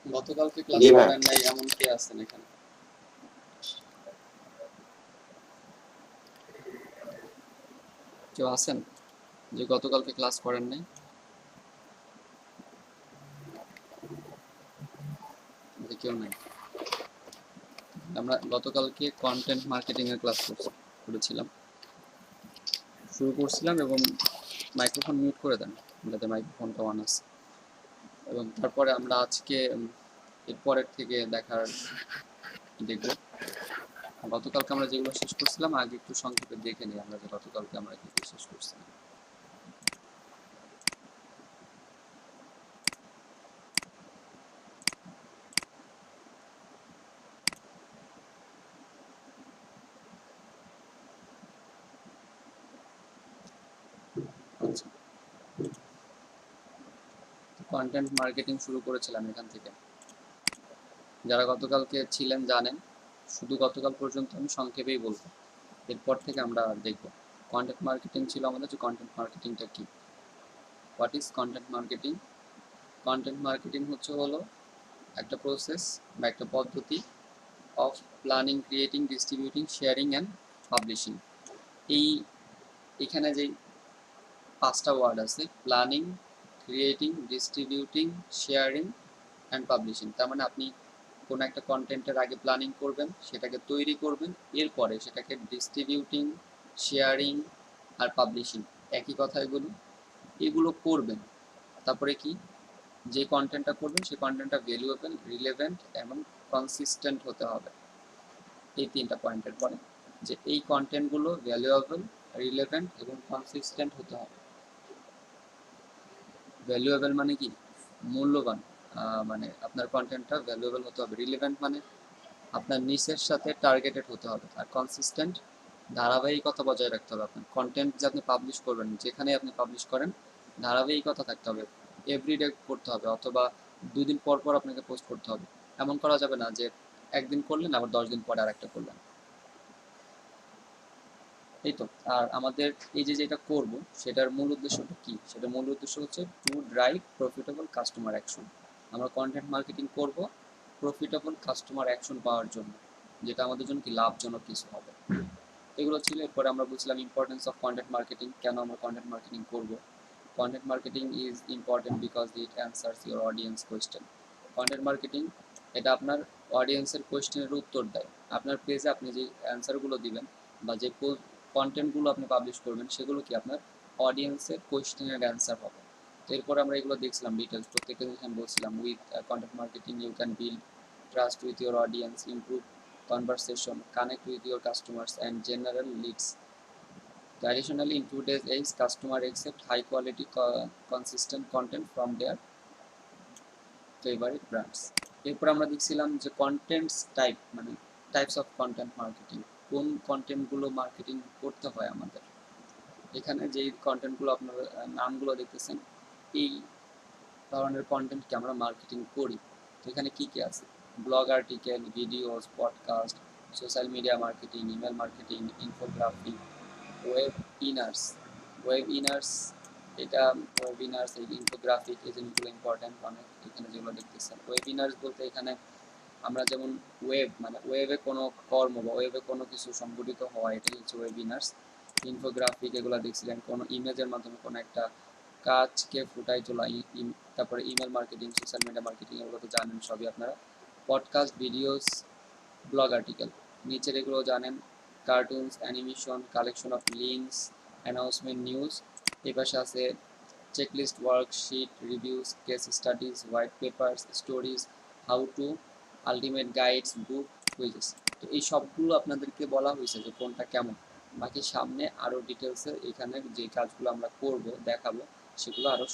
গতকালকে ক্লাস জি ভাই। করেন নাই এমন কে আছেন এখানে? কেউ আছেন যে গতকালকে ক্লাস করেন নাই? যে কেউ নাই। আমরা গতকালকে কন্টেন্ট মার্কেটিং এর ক্লাস করেছিলাম, শুরু করছিলাম এবং মাইক্রোফোন মিউট করে দেন যাতে মাইক্রোফোনটা অন আছে। এবং তারপরে আমরা আজকে এরপরের থেকে দেখব। গতকালকে আমরা যেগুলো শেষ করছিলাম আগে একটু সংক্ষেপে দেখে নিই আমরা যে গতকালকে আমরা কি কি শেষ করছিলাম। আচ্ছা, কন্টেন্ট মার্কেটিং শুরু করেছিলাম এখান থেকে। যারা গতকালকে ছিলেন জানেন, শুধু গতকাল পর্যন্ত আমি সংক্ষেপেই বলবো, এরপর থেকে আমরা দেখব। কন্টেন্ট মার্কেটিং ছিল আমাদের, যে কন্টেন্ট মার্কেটিংটা কি, what is content marketing. Content marketing হলো একটা প্রসেস বা একটা পদ্ধতি of planning, creating, distributing, sharing and publishing. এই এখানে যে পাঁচটা ওয়ার্ড আছে, planning, creating, distributing, sharing and publishing. তার মানে আপনি কোনো একটা কন্টেন্টের আগে প্ল্যানিং করবেন, সেটাকে তৈরি করবেন, এরপরে সেটাকে ডিস্ট্রিবিউটিং, শেয়ারিং আর পাবলিশিং, একই কথা এগুলো, এগুলো করবেন। তারপরে কি, যে কন্টেন্টটা করবেন সেই কন্টেন্টটা ভ্যালুয়েবল, রিলেভেন্ট এবং কনসিস্টেন্ট হতে হবে। এই তিনটা পয়েন্টের পরে যে এই কন্টেন্টগুলো ভ্যালুয়েবল, রিলেভেন্ট এবং কনসিস্টেন্ট হতে হবে। ভ্যালুয়েবল মানে কি, মূল্যবান, মানে আপনার কন্টেন্টটা ভ্যালুয়েবল হতে হবে। রিলেভেন্ট মানে আপনার নিচের সাথে টার্গেটেড হতে হবে। আর কনসিস্টেন্ট, ধারাবাহিকতা বজায় রাখতে হবে। আপনার কন্টেন্ট যে আপনি পাবলিশ করবেন, যেখানে আপনি পাবলিশ করেন, ধারাবাহিকতা থাকতে হবে, এভরিডে করতে হবে, অথবা 2 দিন পর পর আপনাকে পোস্ট করতে হবে। এমন করা যাবে না যে একদিন করলেন আবার 10 দিন পরে আরেকটা করলেন। এই তো। আর আমাদের এই যে যেটা করব, সেটার মূল উদ্দেশ্যটা কি, সেটা মূল উদ্দেশ্য হচ্ছে to drive profitable customer action. আমরা কন্টেন্ট মার্কেটিং করব প্রফিটেবল কাস্টমার অ্যাকশন পাওয়ার জন্য, যেটা আমাদের জন্য কি লাভজনক কিছু হবে। এগুলো ছিল। এরপরে আমরা বুঝলাম ইম্পর্টেন্স অফ কন্টেন্ট মার্কেটিং, কেন আমরা কন্টেন্ট মার্কেটিং করব। Content marketing is important because it answers your audience question. Content marketing এটা আপনার অডিয়েন্সের কোয়েশ্চেনের উত্তর দেয়। আপনার পেজে আপনি যে অ্যান্সারগুলো দিবেন বা যে কন্টেন্টগুলো আপনি পাবলিশ করবেন, সেগুলো কি আপনার অডিয়েন্সের কোয়েশ্চেনের অ্যান্সার হবে। তো এরপর আমরা এগুলো দেখছিলাম ডিটেলস, প্রত্যেকটা জিনিস আমি বলছিলাম। With content marketing you can build trust with your audience, improve conversation, connect with your customers and general leads. Additionally, in today's age, customers accept high quality, consistent content from their favorite brands. এরপর আমরা দেখছিলাম যে contents type, মানে types of content marketing, কোন কন্টেন্টগুলো marketing করতে হয় আমাদের। এখানে যেই কন্টেন্টগুলো আপনার নামগুলো দেখতেছেন, এই ধরনের কন্টেন্টকে আমরা মার্কেটিং করি। তো এখানে কি কি আছে, blog article, videos, podcast, social media marketing, email marketing, infography, webinars. Webinars, এটা ওয়েবিনার্স, এই ইনফোগ্রাফিক, এই জিনিসগুলো ইম্পর্টেন্ট অনেক। এখানে যেগুলো দেখতেছেন ওয়েবিনার্স বলতে, এখানে আমরা যেমন ওয়েব মানে ওয়েবে কোনো কর্ম বা ওয়েবে কোনো কিছু সংগঠিত হওয়া, এটাই হচ্ছে ওয়েবিনার্স। ইনফোগ্রাফিক, এগুলো দেখছিলেন কোনো ইমেজের মাধ্যমে কোনো একটা কাজকে ফুটাই তোলা। তারপরে email marketing, social media marketing, এগুলো তো জানেন সবই আপনারা। পডকাস্ট, ভিডিওস, ব্লগ আর্টিকেল, নিচের এগুলো জানেন। Cartoons, animation, collection of links, announcement, news. এই পাশে আছে checklist, worksheet, reviews, case studies, white papers, stories, how to, ultimate guides, book, quizzes. তো এই সবগুলো আপনাদেরকে বলা হয়েছে যে কোনটা কেমন। বাকি সামনে আরও ডিটেলসে এখানে যে কাজগুলো আমরা করব, দেখাবো, সেগুলো আরও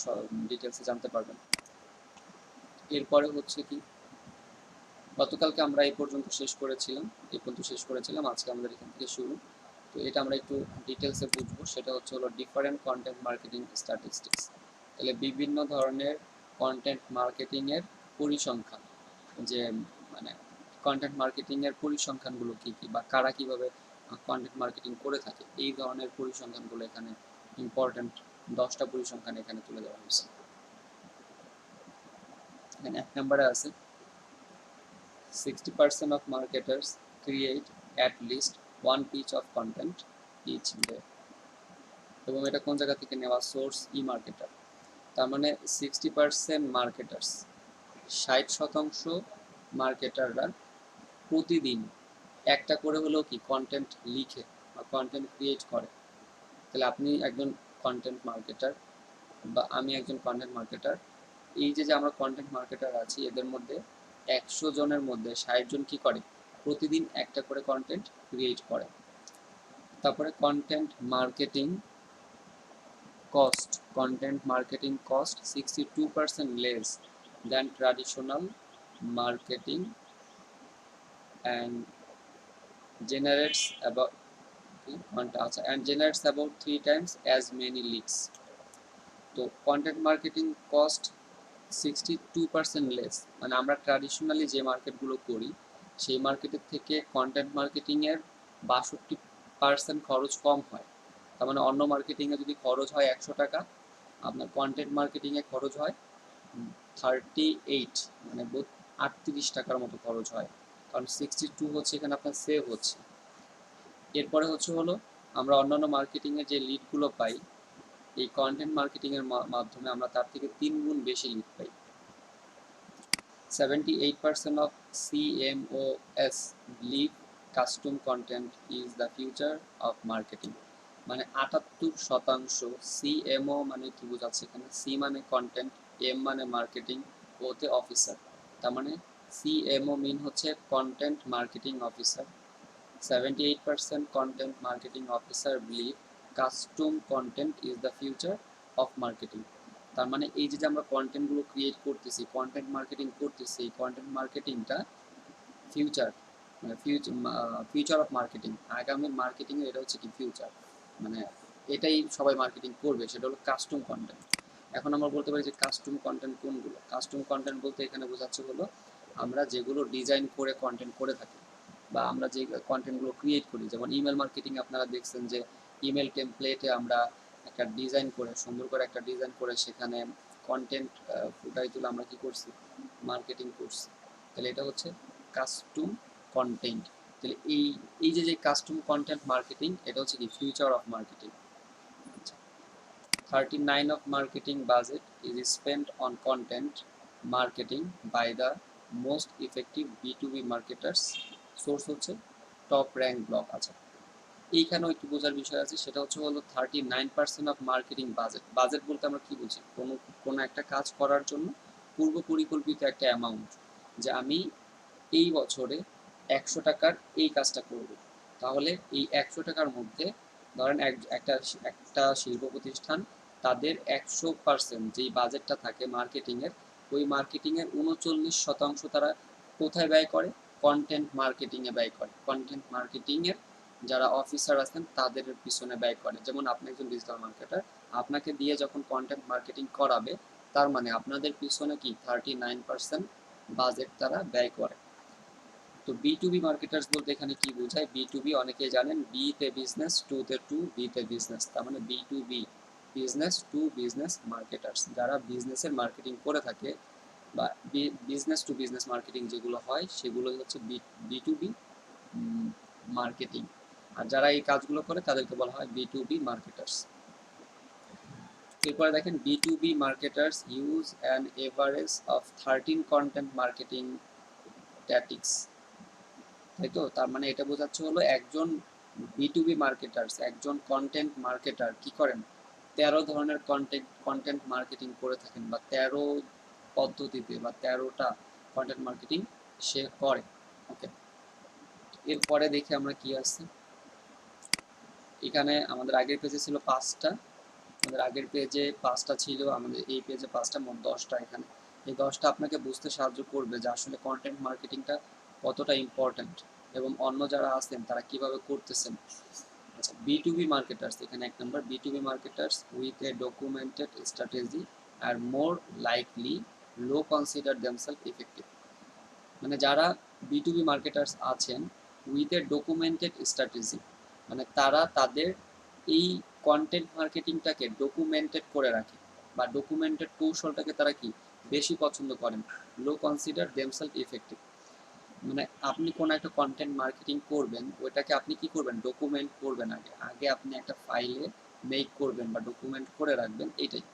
ডিটেলসে জানতে পারবেন। এরপরে হচ্ছে কি, গতকালকে আমরা এই পর্যন্ত শেষ করেছিলাম, আজকে আমাদের এখান থেকে শুরু। তো এটা আমরা একটু ডিটেলসে বুঝবো, সেটা হলো ডিফারেন্ট কন্টেন্ট মার্কেটিং স্ট্যাটিস্টিক্স। তাহলে বিভিন্ন ধরনের কন্টেন্ট মার্কেটিংয়ের পরিসংখ্যান, যে মানে কন্টেন্ট মার্কেটিংয়ের পরিসংখ্যানগুলো কী কী, বা কারা কীভাবে কন্টেন্ট মার্কেটিং করে থাকে, এই ধরনের পরিসংখ্যানগুলো এখানে ইম্পর্টেন্ট 10টা পরিসংখ্যান এখানে তুলে দেওয়া হয়েছে। এখানে 1 নম্বরে আছে 60% of marketers create at least one piece of content each day। এবং এটা কোন জায়গা থেকে নেওয়া? সোর্স ই মার্কেটার। তার মানে 60% মার্কেটার্স, 60% মার্কেটাররা প্রতিদিন একটা করে হলেও কি কন্টেন্ট লিখে বা কন্টেন্ট ক্রিয়েট করে। তাহলে আপনি একজন কন্টেন্ট মার্কেটার বা আমি একজন কন্টেন্ট মার্কেটার। এই যে আমরা কন্টেন্ট মার্কেটার আছি, এদের মধ্যে 100 জনের মধ্যে 60 জন কি করে? প্রতিদিন একটা করে কন্টেন্ট ক্রিয়েট করে। তারপরে content marketing cost 62% less than traditional marketing and generates about 3 times as many leads। তো কন্টেন্ট মার্কেটিং কস্ট 62% লেস, মানে আমরা ট্র্যাডিশনালি যে মার্কেটগুলো করি সেই মার্কেটের থেকে কন্টেন্ট মার্কেটিংয়ের 62% খরচ কম হয়। তার মানে অন্য মার্কেটিংয়ে যদি খরচ হয় 100 টাকা, আপনার কন্টেন্ট মার্কেটিংয়ে খরচ হয় 38, মানে 38 টাকার মতো খরচ হয়, কারণ 62 হচ্ছে এখানে আপনার সেভ হচ্ছে। এরপরে হলো আমরা অন্যান্য মার্কেটিংয়ে যে লিডগুলো পাই, এই কন্টেন্ট মার্কেটিংয়ের মাধ্যমে আমরা তার থেকে 3 গুণ বেশি lead pi. 78% of CMOs believe custom content is the future of marketing। মানে 78% CMO মানে কি বোঝাচ্ছে এখানে? সি মানে কন্টেন্ট, এম মানে মার্কেটিং, ওতে অফিসার। তার মানে CMO মিন হচ্ছে content marketing officer. 78% content marketing officer believe custom content is the future of marketing। তার মানে এই যে আমরা কন্টেন্টগুলো ক্রিয়েট করতেছি, কন্টেন্ট মার্কেটিং করতেছি, এই কন্টেন্ট মার্কেটিংটা ফিউচার, মানে ফিউচার অফ মার্কেটিং, আগামী মার্কেটিং এর এটা হচ্ছে কি ফিউচার, মানে এটাই সবাই মার্কেটিং করবে, সেটা হলো কাস্টম কন্টেন্ট। এখন আমরা বলতে পারি যে কাস্টম কন্টেন্ট কোনগুলো? কাস্টম কন্টেন্ট বলতে এখানে বোঝাচ্ছে হলো আমরা যেগুলো ডিজাইন করে কন্টেন্ট করে থাকি বা আমরা যে কন্টেন্টগুলো ক্রিয়েট করি। যেমন ইমেল মার্কেটিং আপনারা দেখছেন যে ইমেল টেমপ্লেটে আমরা একটা ডিজাইন করে, সুন্দর করে একটা ডিজাইন করে সেখানে কন্টেন্ট ফুটাই তুলে আমরা কি করছি? মার্কেটিং করছি। তাহলে এটা হচ্ছে কাস্টম কন্টেন্ট। তাহলে এই যে কাস্টম কন্টেন্ট মার্কেটিং, এটা হচ্ছে কি future of marketing. 39 of marketing budget is spent on content marketing by the most effective B2B marketers। Source হচ্ছে টপ র্যাঙ্ক ব্লগ। আচ্ছা, এইখানেও একটু বোঝার বিষয় আছে, সেটা হলো 39% অফ মার্কেটিং বাজেট। বাজেট বলতে আমরা কি বুঝি? কোনো একটা কাজ করার জন্য পূর্ব পরিকল্পিত একটা অ্যামাউন্ট, যে আমি এই বছরে 100 টাকার এই কাজটা করব। তাহলে এই 100 টাকার মধ্যে ধরেন একটা শিল্প প্রতিষ্ঠান তাদের 100% যেই বাজেটটা থাকে মার্কেটিংয়ের, ওই মার্কেটিংয়ের 39% তারা কোথায় ব্যয় করে? কন্টেন্ট মার্কেটিংয়ে ব্যয় করে। কন্টেন্ট মার্কেটিংয়ের যারা অফিসার আছেন তাদের পিছনে ব্যয় করে। যেমন আপনি একজন ডিজিটাল মার্কেটার, আপনাকে দিয়ে যখন কন্টেন্ট মার্কেটিং করাবে, তার মানে আপনাদের পিছনে কি 39% বাজেট তারা ব্যয় করে। তো B2B মার্কেটার্স বলতে এখানে কি বোঝায়? B2B অনেকেই জানেন, বি তে বিজনেস, বি তে বিজনেস, তার মানে B2B, business to business marketers, যারা বিজনেসের মার্কেটিং করে থাকে বা বিজনেস টু বিজনেস মার্কেটিং যেগুলো হয় সেগুলোই হচ্ছে B2B মার্কেটিং। আর যারা এই কাজগুলো করে তাদেরকে বলা হয় B2B মার্কেটার্স। এরপরে দেখেন B2B marketers use an average of 13 content marketing tactics. তাই তো? তার মানে এটা বোঝাচ্ছে হলো একজন B2B মার্কেটার্স, একজন কন্টেন্ট মার্কেটার কি করেন? 13 ধরনের কন্টেন্ট মার্কেটিং করে থাকেন, বা 13 পদ্ধতিতে বা 13টা কন্টেন্ট মার্কেটিং সে করে। ওকে, এরপরে দেখি আমরা কি আছে। এখানে আমাদের আগের পেজে ছিল 5টা, আমাদের আগের পেজে 5টা ছিল, আমাদের এই পেজে 5টা, মোট 10টা। এখানে এই 10টা আপনাকে বুঝতে সাহায্য করবে যে আসলে কন্টেন্ট মার্কেটিংটা কতটা ইম্পর্ট্যান্ট এবং অন্য যারা আছেন তারা কিভাবে করতেছেন। আচ্ছা, B2B মার্কেটার্স, এখানে 1 নম্বর, B2B marketers with a documented strategy are more likely to consider themselves effective. মানে যারা B2B মার্কেটার্স আছেন উইথ এ ডকুমেন্টেড স্ট্র্যাটেজি, মানে তারা তাদের এই কন্টেন্ট মার্কেটিংটাকে ডকুমেন্টেড করে রাখে বা ডকুমেন্টেড কৌশলটাকে তারা কি বেশি পছন্দ করেন। লো কনসিডার দেমসেলফ ইফেক্টিভ, মানে আপনি কোন একটা কন্টেন্ট মার্কেটিং করবেন, ওইটাকে আপনি কি করবেন, ডকুমেন্ট করবেন। আগে আগে আপনি একটা ফাইলে মেক করবেন বা ডকুমেন্ট করে রাখবেন, এইটাই।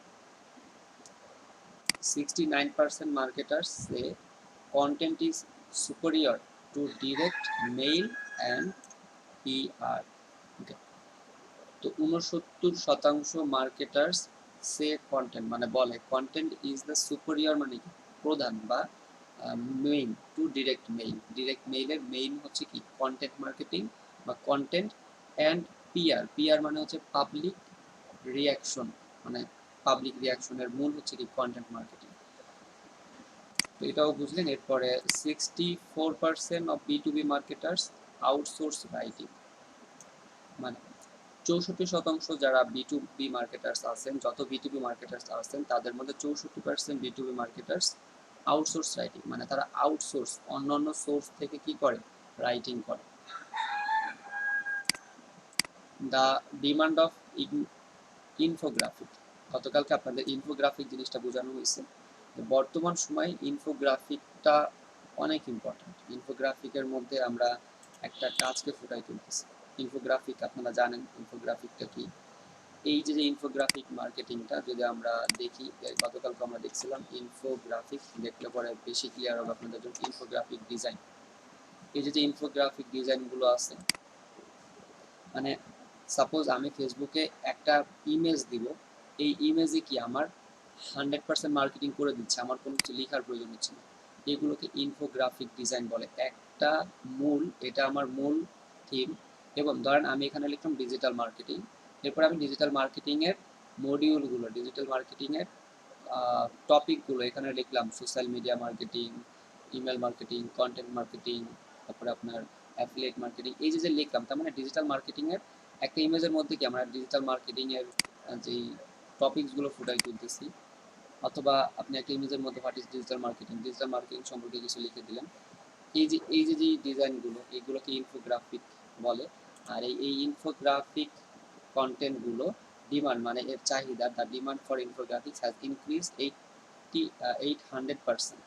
69% marketers say content is superior to direct mail and PR. Okay. তো 69% মার্কেটার্স সে কন্টেন্ট মানে বলে কন্টেন্ট ইজ দ্য সুপিরিয়র, মানে কি প্রধান বা main to direct mail. Direct মেইলের মেইন হচ্ছে কি কন্টেন্ট মার্কেটিং বা কন্টেন্ট অ্যান্ড পিআর। পিআর মানে হচ্ছে পাবলিক রিয়াকশন, মানে পাবলিক রিয়াকশনের মূল হচ্ছে কি কন্টেন্ট মার্কেটিং। তো এটাও বুঝলেন। এরপরে 64% of B2B marketers outsource writing, মানে 64% যারা B2B মার্কেটার্স আছেন, যত B2B মার্কেটার্স আছেন তাদের মধ্যে 64% B2B মার্কেটার্স আউটসোর্স রাইটিং, মানে তারা আউটসোর্স অন্যান্য সোর্স থেকে কি করে, রাইটিং করে। দ্য ডিমান্ড অফ ইনফোগ্রাফিক, গতকালকে আপনাদের ইনফোগ্রাফিক জিনিসটা বোঝানো হয়েছে। বর্তমান সময়ে ইনফোগ্রাফিকটা অনেক ইম্পর্টেন্ট। ইনফোগ্রাফিকের মধ্যে আমরা একটা কাজকে ফুটাই তুলতেছি। ইনফোগ্রাফিক আপনারা জানেন ইনফোগ্রাফিকটা কি। এই যে ইনফোগ্রাফিক মার্কেটিংটা যদি আমরা দেখি, গতকালকে আমরা দেখছিলাম ইনফোগ্রাফিক, দেখলে পরে বেশি ক্লিয়ার হবে আপনাদের জন্য। ইনফোগ্রাফিক ডিজাইন, এই যে ইনফোগ্রাফিক ডিজাইনগুলো আছে, মানে সাপোজ আমি ফেসবুকে একটা ইমেজ দিব, এই ইমেজে কি আমার 100% মার্কেটিং করে দিচ্ছে, আমার কোনো কিছু লেখার প্রয়োজন হচ্ছে না। এগুলোকে ইনফোগ্রাফিক ডিজাইন বলে। একটা মূল, এটা আমার মূল থিম, এবং ধরেন আমি এখানে লিখলাম ডিজিটাল মার্কেটিং, এরপর আমি ডিজিটাল মার্কেটিংয়ের মডিউলগুলো, ডিজিটাল মার্কেটিংয়ের টপিকগুলো এখানে লিখলাম, social media marketing, email marketing, content marketing, তারপরে আপনার অ্যাফিলিয়েট মার্কেটিং, এই যে লিখলাম, তার মানে ডিজিটাল মার্কেটিংয়ের একটা ইমেজের মধ্যে কি আমরা ডিজিটাল মার্কেটিংয়ের যেই টপিকসগুলো ফুটাই তুলতেছি। অথবা আপনি একটা ইমেজের মধ্যে what is digital marketing, digital marketing সম্পর্কে কিছু লিখে দিলেন। এই যে ডিজাইনগুলো, এইগুলোকে ইনফোগ্রাফিক বলে। আর এই ইনফোগ্রাফিক কন্টেন্টগুলো ডিমান্ড, মানে এর চাহিদা, the demand for infographics has increase 800%।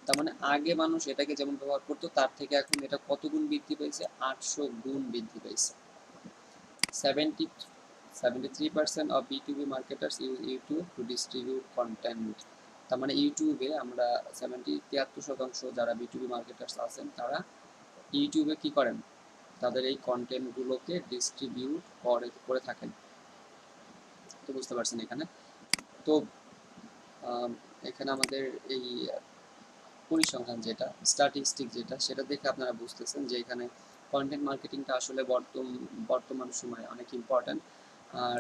তার মানে আগে মানুষ এটাকে যেমন ব্যবহার করতো, তার থেকে এখন এটা কত গুণ বৃদ্ধি পেয়েছে, 800 গুণ বৃদ্ধি পেয়েছে। 73% of B2B marketers use YouTube to distribute content। তার মানে ইউটিউবে আমরা 73% যারা B2B মার্কেটার্স আছেন তারা ইউটিউবে কি করেন, তাদের এই কন্টেন্টগুলোকে ডিস্ট্রিবিউট করে থাকেন। তো বুঝতে পারছেন এখানে। তো এখানে আমাদের এই পরিসংখ্যান যেটা, স্ট্যাটিস্টিক যেটা, সেটা দেখে আপনারা বুঝতেছেন যে এখানে কন্টেন্ট মার্কেটিংটা আসলে বর্তমান সময়ে অনেক ইম্পর্ট্যান্ট। আর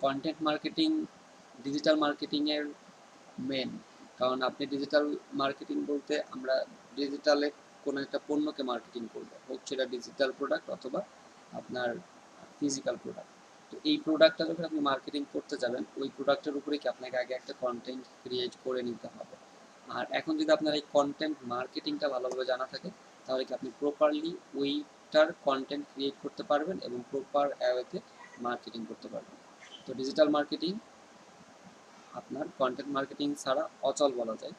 কন্টেন্ট মার্কেটিং ডিজিটাল মার্কেটিংয়ের মেন, কারণ আপনি ডিজিটাল মার্কেটিং বলতে আমরা ডিজিটালে কোনো একটা পণ্যকে মার্কেটিং করবো, হোক সেটা ডিজিটাল প্রোডাক্ট অথবা আপনার ফিজিক্যাল প্রোডাক্ট। তো এই প্রোডাক্টটা যখন আপনি মার্কেটিং করতে যাবেন, ওই প্রোডাক্টের উপরে কি আপনাকে আগে একটা কন্টেন্ট ক্রিয়েট করে নিতে হবে। আর এখন যদি আপনার এই কন্টেন্ট মার্কেটিংটা ভালোভাবে জানা থাকে, তাহলে কি আপনি প্রপারলি ওইটার কন্টেন্ট ক্রিয়েট করতে পারবেন এবং প্রপার ওয়েতে মার্কেটিং করতে পারবেন। তো ডিজিটাল মার্কেটিং আপনার কন্টেন্ট মার্কেটিং ছাড়া অচল বলা যায়।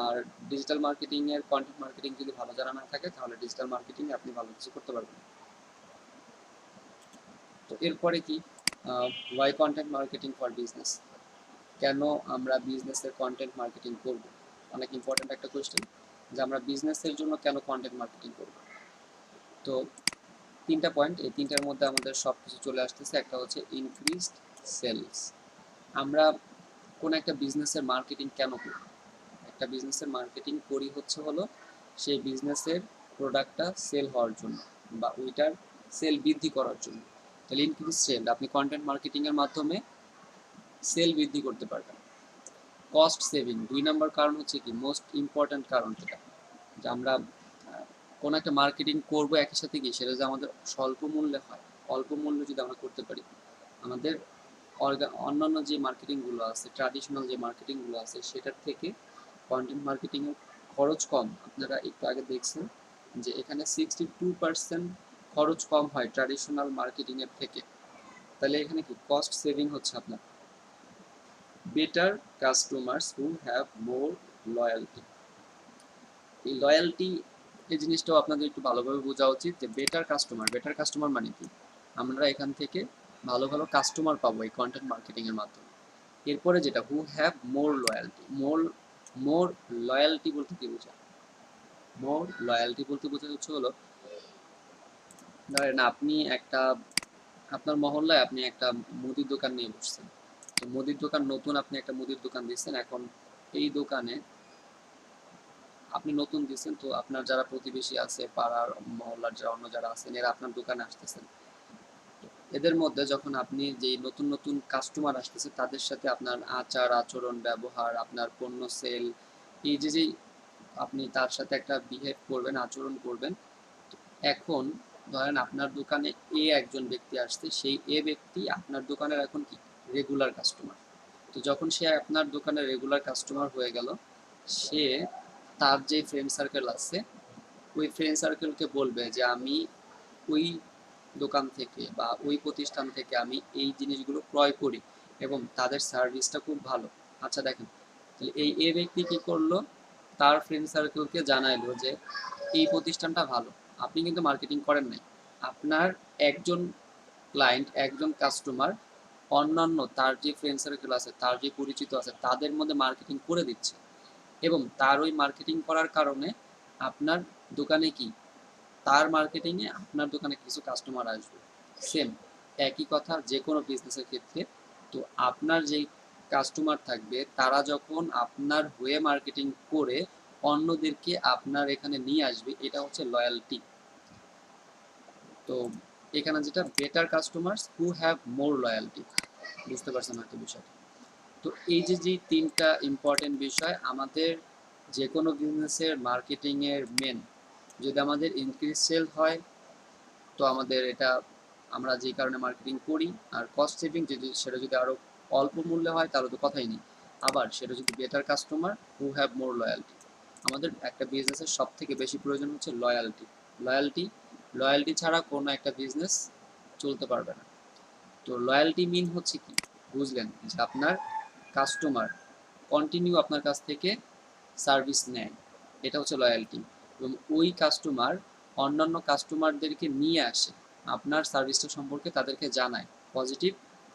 আর ডিজিটাল মার্কেটিংয়ের কন্টেন্ট মার্কেটিং যদি ভালো জানা না থাকে, তাহলে ডিজিটাল মার্কেটিংয়ে আপনি ভালো কিছু করতে পারবেন। তো এরপরে কি, why content marketing for business, কেন আমরা বিজনেসের কন্টেন্ট মার্কেটিং করব। অনেক ইম্পর্ট্যান্ট একটা কোয়েশ্চেন, যে আমরা বিজনেসের জন্য কেন কন্টেন্ট মার্কেটিং করব। তো 3টা পয়েন্ট, এই 3টার মধ্যে আমাদের সব কিছু চলে আসতেছে। একটা হচ্ছে ইনক্রিজড সেলস। আমরা কোন একটা বিজনেসের মার্কেটিং কেন করি, একটা বিজনেসের মার্কেটিং করি হলো সেই বিজনেসের প্রোডাক্টটা সেল হওয়ার জন্য বা ওইটার সেল বৃদ্ধি করার জন্য। তাহলে ইনক্রিজ সেল, আপনি কন্টেন্ট মার্কেটিংয়ের মাধ্যমে সেল বৃদ্ধি করতে পারবেন। কস্ট সেভিং, 2 নম্বর কারণ হচ্ছে কি মোস্ট ইম্পর্ট্যান্ট কারণ, যেটা যে আমরা কোনো একটা মার্কেটিং করবো একই সাথে কি সেটা যে আমাদের স্বল্প মূল্যে হয়, অল্প মূল্যে যদি আমরা করতে পারি, আমাদের অন্যান্য যে মার্কেটিংগুলো আছে, ট্র্যাডিশনাল যে মার্কেটিংগুলো আছে, সেটার থেকে কন্টেন্ট মার্কেটিংয়ের খরচ কম। আপনারা একটু আগে দেখছেন যে এখানে 62% খরচ কম হয় ট্র্যাডিশনাল মার্কেটিংয়ের থেকে। তাহলে এখানে কি কস্ট সেভিং হচ্ছে আপনার। Better customers who have more loyalty, এই লয়্যালটি এই জিনিসটাও আপনাদের একটু ভালোভাবে বোঝা উচিত যে বেটার কাস্টমার মানে কি, আমরা এখান থেকে ভালো ভালো কাস্টমার পাবো এই কন্টেন্ট মার্কেটিং এর মাধ্যমে। এরপরে যেটা who have more loyalty, more loyalty বলতে কি বোঝায়? মোর লয়্যালটি বলতে বোঝায় হচ্ছে হলো, ধরেন আপনি একটা, আপনার মহল্লায় আপনি একটা মুদির দোকান নিয়ে বসছেন। তো মুদির দোকান নতুন, আপনি একটা মুদির দোকান দিচ্ছেন। এখন এই দোকানে আপনি নতুন দিচ্ছেন, তো আপনার যারা প্রতিবেশী আছে, পাড়ার মহল্লার যারা অন্য যারা আছেন, এরা আপনার দোকানে আসতেছেন। এদের মধ্যে যখন আপনি যে নতুন নতুন কাস্টমার আসতেছে, তাদের সাথে আপনার আচার আচরণ ব্যবহার, আপনার পণ্য সেল, এই যে যে আপনি তার সাথে একটা বিহেভ করবেন, আচরণ করবেন। এখন ধরেন আপনার দোকানে একজন ব্যক্তি আসছে, সেই ব্যক্তি আপনার দোকানের এখন কি রেগুলার কাস্টমার। তো যখন সে আপনার দোকানের রেগুলার কাস্টমার হয়ে গেল, সে তার যে ফ্রেন্ড সার্কেল আছে, ওই ফ্রেন্ড সার্কেলকে বলবে যে আমি ওই দোকান থেকে বা ওই প্রতিষ্ঠান থেকে আমি এই জিনিসগুলো ক্রয় করি এবং তাদের সার্ভিসটা খুব ভালো। আচ্ছা দেখেন, তাহলে এই ব্যক্তি কি করলো, তার ফ্রেন্ড সার্কেলকে জানাইলো যে এই প্রতিষ্ঠানটা ভালো। আপনি কিন্তু মার্কেটিং করেন নাই, আপনার একজন ক্লায়েন্ট, একজন কাস্টমার অন্যান্য তার যে ফ্রেন্ড সার্কেল আছে, তার যে পরিচিত আছে, তাদের মধ্যে মার্কেটিং করে দিচ্ছে এবং তার ওই মার্কেটিং করার কারণে আপনার দোকানে কি, তার মার্কেটিংয়ে আপনার দোকানে কিছু কাস্টমার আসবে। সেম একই কথা যে কোনো বিজনেসের ক্ষেত্রে। তো আপনার যেই কাস্টমার থাকবে, তারা যখন আপনার হয়ে মার্কেটিং করে অন্যদেরকে আপনার এখানে নিয়ে আসবে, এটা হচ্ছে লয়্যালটি। তো এখানে যেটা better customers who have more loyalty, বুঝতে পারছেন হয়তো বিষয়টা। তো এই যে যে তিনটা ইম্পর্টেন্ট বিষয় আমাদের যে কোনো বিজনেসের মার্কেটিংয়ের মেন, যদি আমাদের ইনক্রিজ সেল হয়, তো আমাদের এটা, আমরা যে কারণে মার্কেটিং করি। আর কস্ট সেভিং যদি সেটা যদি আরও অল্প মূল্যে হয় তাহলে তো কথাই নেই। আবার সেটা যদি better customer who have more loyalty, আমাদের একটা বিজনেসের সব থেকে বেশি প্রয়োজন হচ্ছে লয়্যালটি। লয়্যালটি লয়্যালটি ছাড়া কোনো একটা বিজনেস চলতে পারবে না। তো লয়্যালটি মিন হচ্ছে কি, বুঝলেন যে আপনার কাস্টমার কন্টিনিউ আপনার কাছ থেকে সার্ভিস নেয়, এটা হচ্ছে লয়্যালটি। এবং ওই কাস্টমার অন্যান্য কাস্টমারদেরকে নিয়ে আসে, আপনার সার্ভিসটা সম্পর্কে তাদেরকে জানায়, পজিটিভ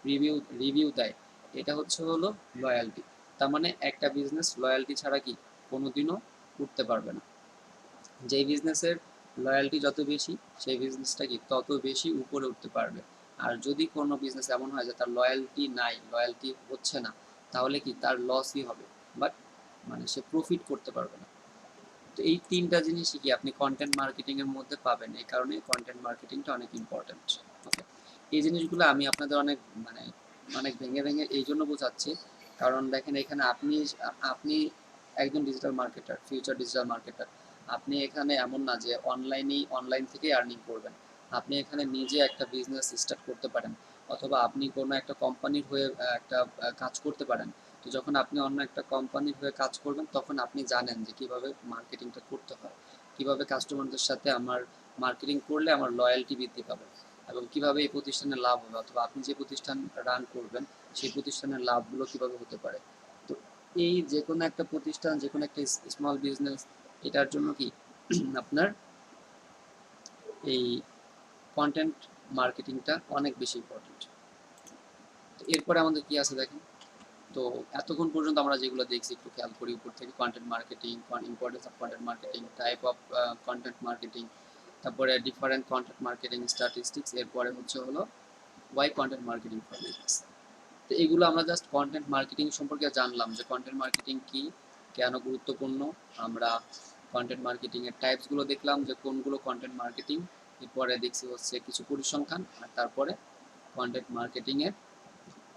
রিভিউ রিভিউ দেয়, এটা হচ্ছে হলো লয়্যালটি। তার মানে একটা বিজনেস লয়্যালটি ছাড়া কি কোনোদিনও উঠতে পারবে না। যেই বিজনেসের লয়্যালটি যত বেশি, সেই বিজনেসটা কি তত বেশি উপরে উঠতে পারবে। আর যদি কোনো বিজনেস এমন হয় যে তার লয়্যালটি নাই, লয়্যালটি হচ্ছে না, তাহলে কি তার লসই হবে, বাট মানে সে প্রফিট করতে পারবে না। তো এই তিনটা জিনিসই কি আপনি কন্টেন্ট মার্কেটিং এর মধ্যে পাবেন, এই কারণে কন্টেন্ট মার্কেটিংটা অনেক ইম্পর্টেন্ট। ওকে, এই জিনিসগুলো আমি আপনাদের অনেক মানে অনেক ভেঙে ভেঙে এই জন্য বোঝাচ্ছি, কারণ দেখেন এখানে আপনি আপনি একজন digital marketer, future digital marketer. আপনি এখানে এমন না যে অনলাইন থেকেই আর্নিং করবেন। আপনি এখানে নিজে একটা বিজনেস স্টার্ট করতে পারেন, অথবা আপনি কোনো একটা কোম্পানির হয়ে একটা কাজ করতে পারেন। তো যখন আপনি অন্য একটা কোম্পানির হয়ে কাজ করবেন, তখন আপনি জানেন যে কিভাবে মার্কেটিংটা করতে হয়, কিভাবে কাস্টমারদের সাথে আমার মার্কেটিং করলে আমার লয়্যালটি বৃদ্ধি পাবে, এবং কিভাবে এই প্রতিষ্ঠানের লাভ হবে, অথবা আপনি যে প্রতিষ্ঠান রান করবেন সেই প্রতিষ্ঠানের লাভগুলো কিভাবে হতে পারে। তো এই যে কোনো একটা প্রতিষ্ঠান, যে কোনো একটা স্মল বিজনেস, এটার জন্য কি আপনার এই কন্টেন্ট মার্কেটিংটা অনেক বেশি ইম্পর্টেন্ট। তো এরপরে আমাদের কি আছে দেখেন। তো এতক্ষণ পর্যন্ত আমরা যেগুলো দেখছি একটু খেয়াল করি উপর থেকে, content marketing, importance of content marketing, type of content marketing, তারপরে ডিফারেন্ট কন্টেন্ট মার্কেটিং স্ট্যাটিস্টিক্স, এরপরে হচ্ছে হলো why content marketing for business. তো এগুলো আমরা জাস্ট কন্টেন্ট মার্কেটিং সম্পর্কে জানলাম যে কন্টেন্ট মার্কেটিং কি, কেন গুরুত্বপূর্ণ। আমরা কন্টেন্ট মার্কেটিং এর টাইপসগুলো দেখলাম যে কোনগুলো কন্টেন্ট মার্কেটিং, এরপরে দেখছি হচ্ছে কিছু পরিসংখ্যান, আর তারপরে কন্টেন্ট মার্কেটিং এর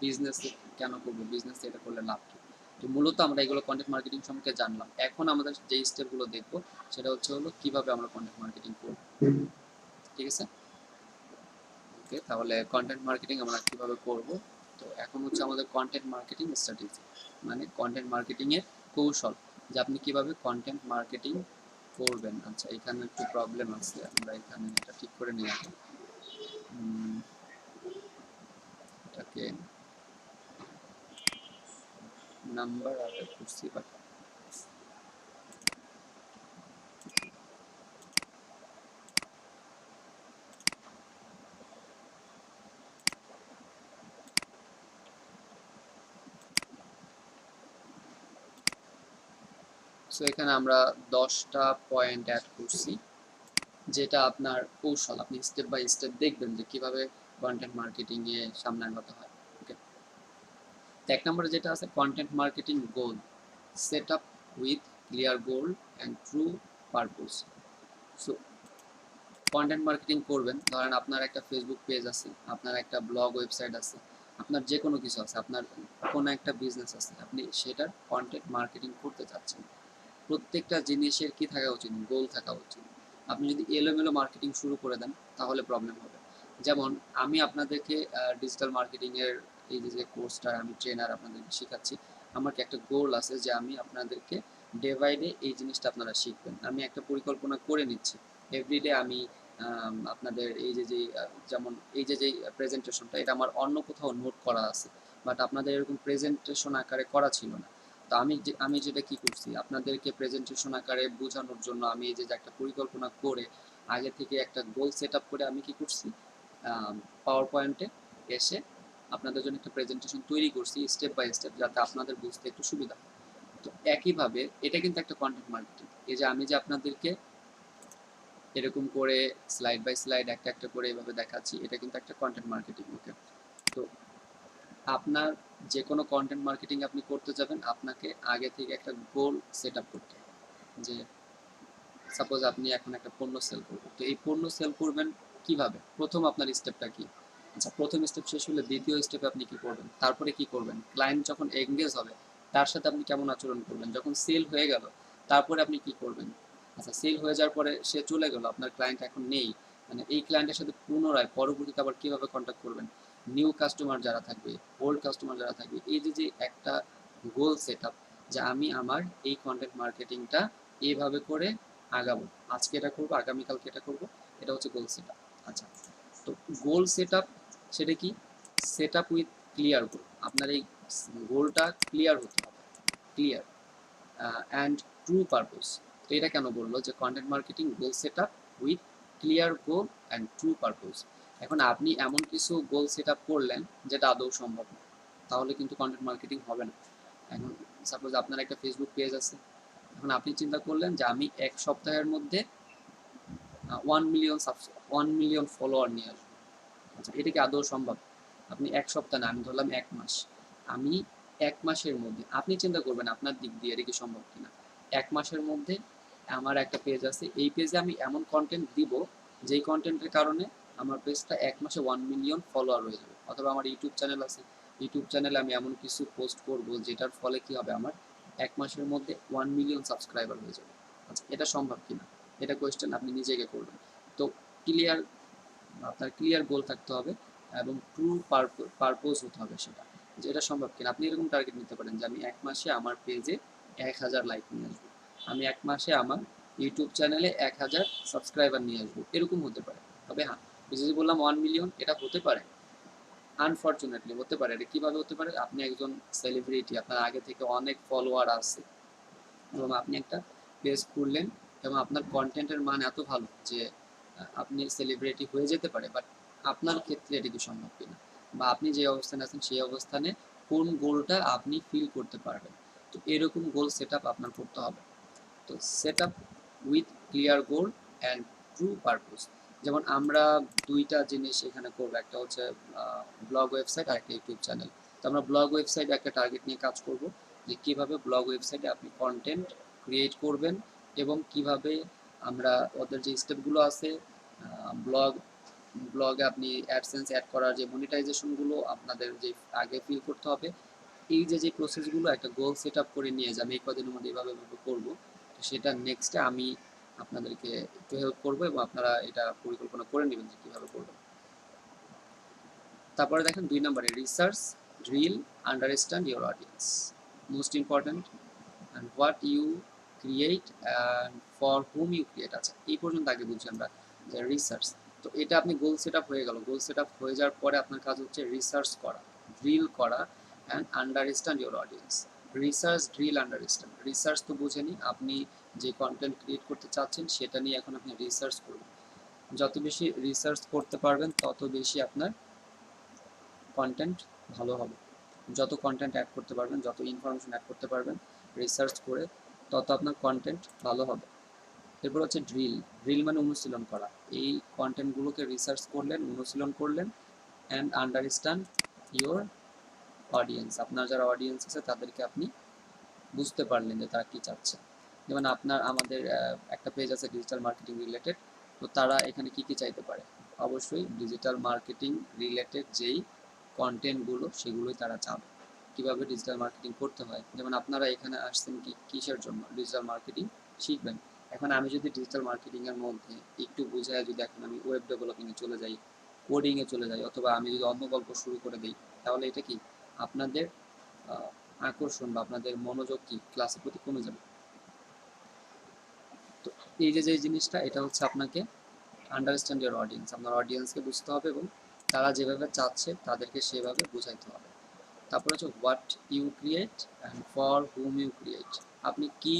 বিজনেস কেন করবো, বিজনেস এটা করলে লাভ কি। তো মূলত আমরা এগুলো কন্টেন্ট মার্কেটিং সম্পর্কে জানলাম। এখন আমাদের যে স্টেপগুলো দেখবো সেটা হচ্ছে হলো কিভাবে আমরা কন্টেন্ট মার্কেটিং করবো। ঠিক আছে, ওকে, তাহলে কন্টেন্ট মার্কেটিং আমরা কিভাবে করব। তো এখন হচ্ছে আমাদের কন্টেন্ট মার্কেটিং স্ট্র্যাটেজি, মানে কন্টেন্ট মার্কেটিং এর কৌশল, যে আপনি কিভাবে কন্টেন্ট মার্কেটিং করবেন। আচ্ছা, এখানে একটু প্রবলেম আছে, আমরা এখানে এটা ঠিক করে নিয়ে আসি। এটাকে নাম্বার আগে করছি, বাট সো এখানে আমরা 10টা পয়েন্ট অ্যাড করছি, যেটা আপনার কৌশল, আপনি স্টেপ বাই স্টেপ দেখবেন যে কিভাবে কন্টেন্ট মার্কেটিং এ সামনে আগাতে হয়। ওকে, এক নম্বরে যেটা আছে content marketing goal, set up with clear goal and true purpose. So content marketing করবেন, ধরেন আপনার একটা ফেসবুক পেজ আছে, আপনার একটা ব্লগ ওয়েবসাইট আছে, আপনার যে কোনো কিছু আছে, আপনার কোনো একটা বিজনেস আছে, আপনি সেটার কন্টেন্ট মার্কেটিং করতে চাচ্ছেন। প্রত্যেকটা জিনিসের কি থাকা উচিত, গোল থাকা উচিত। আপনি যদি এলোমেলো মার্কেটিং শুরু করে দেন তাহলে প্রবলেম হবে। যেমন আমি আপনাদেরকে ডিজিটাল মার্কেটিং এর এই যে কোর্সটা আমি ট্রেনার আপনাদেরকে শেখাচ্ছি, আমার কি একটা গোল আছে যে আমি আপনাদেরকে ডে বাই ডে এই জিনিসটা আপনারা শিখবেন। আমি একটা পরিকল্পনা করে নিচ্ছি, এভরিডে আমি আপনাদের এই যে যেমন এই যে প্রেজেন্টেশনটা, এটা আমার অন্য কোথাও নোট করা আছে, বাট আপনাদের এরকম প্রেজেন্টেশন আকারে করা ছিল না। তো আমি যেটা কি করছি, আপনাদেরকে প্রেজেন্টেশন আকারে বোঝানোর জন্য আমি এই যে একটা পরিকল্পনা করে আগে থেকে একটা গোল সেট আপ করে আমি কি করছি, পাওয়ার পয়েন্টে এসে আপনাদের জন্য একটা প্রেজেন্টেশন তৈরি করছি স্টেপ বাই স্টেপ, যাতে আপনাদের বুঝতে একটু সুবিধা হয়। তো একইভাবে এটা কিন্তু একটা কন্টেন্ট মার্কেটিং। এই যে আমি যে আপনাদেরকে এরকম করে স্লাইড বাই স্লাইড একটা একটা করে এভাবে দেখাচ্ছি, এটা কিন্তু একটা কন্টেন্ট মার্কেটিং। ওকে, তো আপনার যে কোনো কন্টেন্ট মার্কেটিং আপনি করতে যাবেন, আপনাকে আগে থেকে একটা গোল সেট আপ করতে হবে। যে সাপোজ আপনি এখন একটা পণ্য সেল করবেন, তো এই পণ্য সেল করবেন কিভাবে, প্রথম আপনার স্টেপটা কি? আচ্ছা, প্রথম স্টেপ শেষ হলে দ্বিতীয় স্টেপে আপনি কি করবেন, তারপরে কি করবেন, ক্লায়েন্ট যখন এঙ্গেজ হবে তার সাথে আপনি কেমন আচরণ করবেন, যখন সেল হয়ে গেল তারপরে আপনি কি করবেন। আচ্ছা, সেল হয়ে যাওয়ার পরে সে চলে গেল, আপনার ক্লায়েন্ট এখন নেই, মানে এই ক্লায়েন্টের সাথে পুনরায় পরবর্তীতে আবার কিভাবে কন্ট্যাক্ট করবেন, নিউ কাস্টমার যারা থাকবে, ওল্ড কাস্টমার যারা থাকবে, এই যে একটা গোল সেট আপ, যে আমি আমার এই কন্টেন্ট মার্কেটিংটা এইভাবে করে আগাবো, আজকে এটা করবো, আগামীকালকে এটা করবো, এটা হচ্ছে গোল সেট আপ। আচ্ছা, তো গোল সেট আপ সেটা কি, সেট আপ উইথ ক্লিয়ার গোল, আপনার এই গোলটা ক্লিয়ার হতে হবে, ক্লিয়ার অ্যান্ড ট্রু পারপোজ। তো এটা কেন বললো যে content marketing goal set up with clear goal and true purpose. এখন আপনি এমন কিছু গোল সেট আপ করলেন যেটা আদৌ সম্ভব না, তাহলে কিন্তু কন্টেন্ট মার্কেটিং হবে না। এখন সাপোজ আপনার একটা ফেসবুক পেজ আছে, এখন আপনি চিন্তা করলেন যে আমি এক সপ্তাহের মধ্যে 1 মিলিয়ন ফলোয়ার নিয়ে আসবো। আচ্ছা, এটা কি আদৌ সম্ভব? আপনি এক সপ্তাহ না, আমি ধরলাম 1 মাস, আমি 1 মাসের মধ্যে, আপনি চিন্তা করবেন আপনার দিক দিয়ে এটা কি সম্ভব কিনা। 1 মাসের মধ্যে আমার একটা পেজ আছে, এই পেজে আমি এমন কন্টেন্ট দিব যেই কন্টেন্টের কারণে আমার পেজটা 1 মাসে 1 মিলিয়ন ফলোয়ার হয়ে যাবে। অথবা আমার ইউটিউব চ্যানেল আছে, ইউটিউব চ্যানেলে আমি এমন কিছু পোস্ট করব যেটার ফলে কি হবে, আমার 1 মাসের মধ্যে 1 মিলিয়ন সাবস্ক্রাইবার হয়ে যাবে। আচ্ছা, এটা সম্ভব কিনা, এটা কোয়েশ্চেন আপনি নিজেকে করবেন। তো ক্লিয়ার, আপনার ক্লিয়ার গোল থাকতে হবে এবং ট্রু পারপোজ হতে হবে সেটা, যে এটা সম্ভব কিনা। আপনি এরকম টার্গেট নিতে পারেন যে আমি 1 মাসে আমার পেজে 1,000 লাইক নিয়ে আসবো, আমি 1 মাসে আমার ইউটিউব চ্যানেলে 1,000 সাবস্ক্রাইবার নিয়ে আসবো, এরকম হতে পারে। তবে হ্যাঁ, যে বললাম 1 মিলিয়ন, এটা হতে পারে, আনফর্চুনেটলি হতে পারে। এটা কিভাবে হতে পারে, আপনি একজন সেলিব্রিটি, আপনার আগে থেকে অনেক ফলোয়ার আছে এবং আপনি একটা পেজ খুললেন এবং আপনার কন্টেন্টের মান এত ভালো যে আপনি সেলিব্রিটি হয়ে যেতে পারে, বাট আপনার ক্ষেত্রে এটা কি সম্ভব কিনা, বা আপনি যে অবস্থানে আছেন সেই অবস্থানে কোন গোলটা আপনি ফিল করতে পারবেন। তো এরকম গোল সেট আপ আপনার করতে হবে। তো set up with clear goal and true purpose. যেমন আমরা দুইটা জিনিস এখানে করবো, একটা হচ্ছে ব্লগ ওয়েবসাইট আর একটা ইউটিউব চ্যানেল। তো আমরা ব্লগ ওয়েবসাইটে একটা টার্গেট নিয়ে কাজ করব, যে কীভাবে ব্লগ ওয়েবসাইটে আপনি কন্টেন্ট ক্রিয়েট করবেন এবং কিভাবে আমরা ওদের যে স্টেপগুলো আছে, ব্লগ ব্লগে আপনি অ্যাডসেন্স অ্যাড করার যে মনিটাইজেশনগুলো আপনাদের যে আগে ফিল করতে হবে, এই যে প্রসেসগুলো একটা গোল সেট আপ করে নিয়ে যে আমি এই কদিনের মধ্যে এইভাবে করবো, তো সেটা নেক্সটে আমি আপনাদেরকে একটু হেল্প করবো এবং আপনারা এটা পরিকল্পনা করে নেবেন যে কীভাবে করবেন। তারপরে দেখেন 2 নম্বরে research, drill, understand your audience, most important, and what you create and for whom you create. আচ্ছা, এই পর্যন্ত আগে বুঝছি আমরা যে রিসার্চ। তো এটা আপনি গোল সেট আপ হয়ে গেল, গোল সেট আপ হয়ে যাওয়ার পরে আপনার কাজ হচ্ছে রিসার্চ করা, ড্রিল করা and understand your audience. Research, drill, understand. Research তো বুঝেনি, আপনি যে কন্টেন্ট ক্রিয়েট করতে চাচ্ছেন সেটা নিয়ে এখন আপনি রিসার্চ করবেন। যত বেশি রিসার্চ করতে পারবেন তত বেশি আপনার কন্টেন্ট ভালো হবে। যত কন্টেন্ট অ্যাড করতে পারবেন, যত ইনফরমেশন অ্যাড করতে পারবেন রিসার্চ করে, তত আপনার কন্টেন্ট ভালো হবে। এরপর হচ্ছে ড্রিল। ড্রিল মানে অনুশীলন করা। এই কন্টেন্টগুলোকে রিসার্চ করলেন, অনুশীলন করলেন, অ্যান্ড আন্ডারস্ট্যান্ড ইউর অডিয়েন্স। আপনার যারা অডিয়েন্স আছে তাদেরকে আপনি বুঝতে পারলেন যে তারা কী চাচ্ছে। যেমন আমাদের একটা পেজ আছে ডিজিটাল মার্কেটিং রিলেটেড, তো তারা এখানে কী কী চাইতে পারে, অবশ্যই ডিজিটাল মার্কেটিং রিলেটেড যেই কন্টেন্টগুলো সেগুলোই তারা চাবে। কীভাবে ডিজিটাল মার্কেটিং করতে হয়, যেমন আপনারা এখানে আসছেন কিসের জন্য, ডিজিটাল মার্কেটিং শিখবেন। এখন আমি যদি ডিজিটাল মার্কেটিংয়ের মধ্যে একটু বোঝায় যদি এখন আমি ওয়েব ডেভেলপিংয়ে চলে যাই, কোডিংয়ে চলে যাই, অথবা আমি যদি অন্য গল্প শুরু করে দিই, তাহলে এটা কি আপনাদের আকর্ষণ বা আপনাদের মনোযোগ কি ক্লাসের প্রতি কমে যাবে। তো এই যে জিনিসটা, এটা হচ্ছে আপনাকে আন্ডারস্ট্যান্ড ইউর অডিয়েন্স, আপনার অডিয়েন্সকে বুঝতে হবে এবং তারা যেভাবে চাচ্ছে তাদেরকে সেভাবে বোঝাইতে হবে। তারপরে হচ্ছে what you create and for whom you create. আপনি কি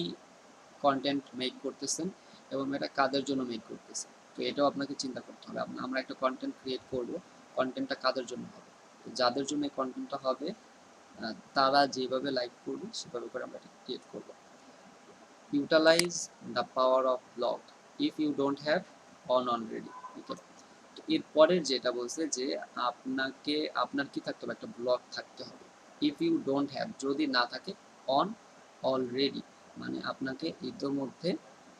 কন্টেন্ট মেক করতেছেন এবং এটা কাদের জন্য মেক করতেছেন, তো এটাও আপনাকে চিন্তা করতে হবে। আমরা একটা কন্টেন্ট ক্রিয়েট করব, কন্টেন্টটা কাদের জন্য হবে, তো যাদের জন্য এই কন্টেন্টটা হবে তারা যেভাবে লাইক করবে সেভাবে করে আমরা এটা ক্রিয়েট করব। Utilise the power of blog if you don't have on already. Okay, তো এর পরের যেটা বলছে যে আপনার কি থাকতে হবে, একটা ব্লগ থাকতে হবে। ইফ ইউ ডোন্ট হ্যাভ, যদি না থাকে, অন অলরেডি মানে আপনাকে ইতোমধ্যে,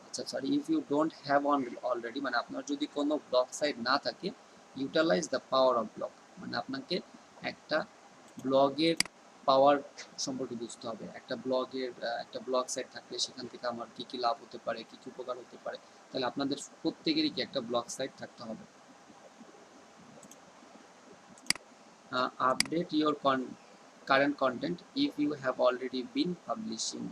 আচ্ছা sorry, if you don't have on already মানে আপনার যদি কোনো ব্লগ সাইট না থাকে, utilise the power of blog মানে আপনাকে একটা ব্লগের পাওয়ার সম্পর্কে বুঝতে হবে। একটা ব্লগ সাইট থাকলে সেখান থেকে আমার কি কি লাভ হতে পারে, কি কি উপকার হতে পারে, তাহলে আপনাদের প্রত্যেকেরই কি একটা ব্লগ সাইট থাকতে হবে। Update your current content if you have already been publishing.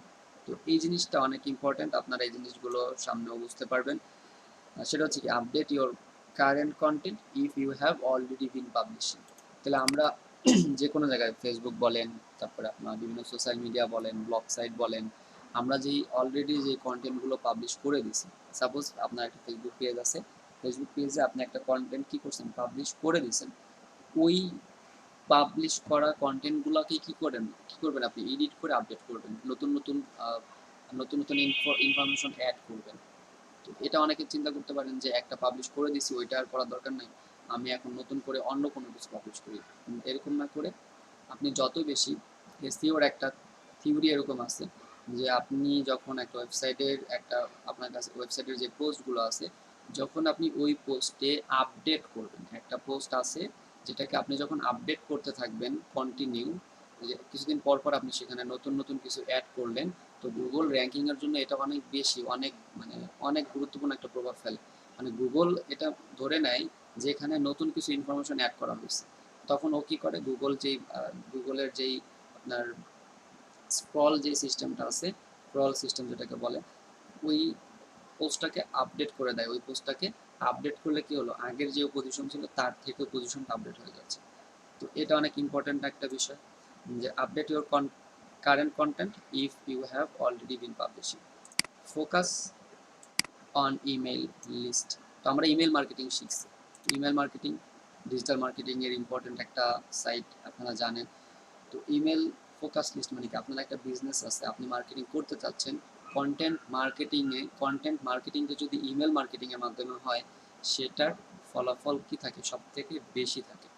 তো এই জিনিসটা অনেক ইম্পর্টেন্ট, আপনারা এই জিনিসগুলো সামনেও বুঝতে পারবেন। সেটা হচ্ছে কি update your current content if you have already been publishing. তাহলে আমরা যে কোনো জায়গায় ফেসবুক বলেন, তারপরে আপনার বিভিন্ন সোশ্যাল মিডিয়া বলেন, ব্লগ সাইট বলেন, আমরা যেই অলরেডি যে কন্টেন্টগুলো পাবলিশ করে দিছি, সাপোজ আপনার একটা ফেসবুক পেজ আছে, ফেসবুক পেজে আপনি একটা কন্টেন্ট কী করছেন, পাবলিশ করে দিয়েছেন, ওই পাবলিশ করা কন্টেন্টগুলোকে কী করবেন আপনি এডিট করে আপডেট করবেন, নতুন নতুন ইনফরমেশন অ্যাড করবেন। তো এটা অনেকে চিন্তা করতে পারেন যে একটা পাবলিশ করে দিছি, ওইটা আর করার দরকার নাই, আমি এখন নতুন করে অন্য কোনো কিছু পাবলিশ করি। এরকম না করে আপনি যত বেশি, এসইওর একটা থিওরি এরকম আছে যে আপনি যখন একটা আপনার কাছে ওয়েবসাইটের যে পোস্টগুলো আছে, যখন আপনি ওই পোস্টে আপডেট করবেন, একটা পোস্ট আছে যেটাকে আপনি যখন আপডেট করতে থাকবেন কন্টিনিউ, কিছুদিন পর পর আপনি সেখানে নতুন নতুন কিছু অ্যাড করলেন, তো গুগল র্যাঙ্কিংয়ের জন্য এটা অনেক বেশি, অনেক গুরুত্বপূর্ণ একটা প্রভাব ফেলে। মানে গুগল এটা ধরে নেয় যে এখানে নতুন কিছু ইনফরমেশন অ্যাড করা হয়েছে, তখন ও কী করে, গুগলের যেই আপনার স্ক্রল যে সিস্টেমটা আছে, স্ক্রল সিস্টেম যেটাকে বলে, ওই পোস্টটাকে আপডেট করে দেয়। ওই পোস্টটাকে আপডেট করলে কি হলো, আগের যে পজিশন ছিল তার থেকে পজিশনটা আপডেট হয়ে যাচ্ছে। তো এটা অনেক ইম্পর্ট্যান্ট একটা বিষয় যে update your current content if you have already been publishing. Focus on email list. তো আমরা ইমেল মার্কেটিং শিখছি। ইমেল মার্কেটিং ডিজিটাল মার্কেটিংয়ের ইম্পর্ট্যান্ট একটা সাইট, আপনারা জানেন। তো ইমেল ফোকাস লিস্ট মানে কি, আপনার একটা বিজনেস আছে, আপনি মার্কেটিং করতে চাচ্ছেন, কন্টেন্ট মার্কেটিংটা যদি ইমেল মার্কেটিংয়ের মাধ্যমে হয়, সেটার ফলাফল কি থাকে, সব থেকে বেশি থাকে।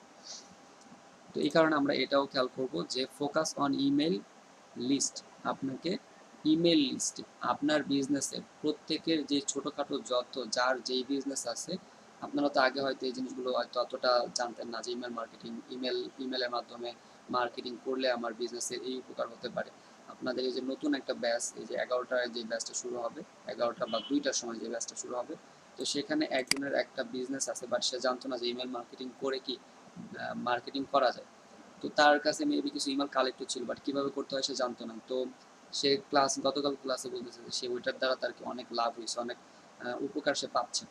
তো এই কারণে আমরা এটাও খেয়াল করব যে ফোকাস অন ইমেল লিস্ট। আপনাকে ইমেল লিস্টে আপনার বিজনেসের প্রত্যেকের যে ছোটোখাটো যার যেই বিজনেস আছে, আপনারা তো আগে হয়তো এই জিনিসগুলো হয়তো অতটা জানতেন না যে ইমেলের মাধ্যমে মার্কেটিং করলে আমার বিজনেসের এই উপকার হতে পারে। আপনাদের এই যে নতুন একটা ব্যাচ, এই যে 11টায় যে ব্যাচটা শুরু হবে, 11টা বা 2টার সময় যে ব্যাচটা শুরু হবে, তো সেখানে একজনের একটা বিজনেস আছে, বাট সে জানতো না যে ইমেল মার্কেটিং করে কি মার্কেটিং করা যায়। তো তার কাছে মেবি কিছু ইমেল কালেক্ট ছিল, বাট কীভাবে করতে হয় সে জানতো না। তো সে গতকাল ক্লাসে বলতেছে যে সে ওইটার দ্বারা তার কি অনেক লাভ হয়েছে, অনেক উপকার সে পাচ্ছে।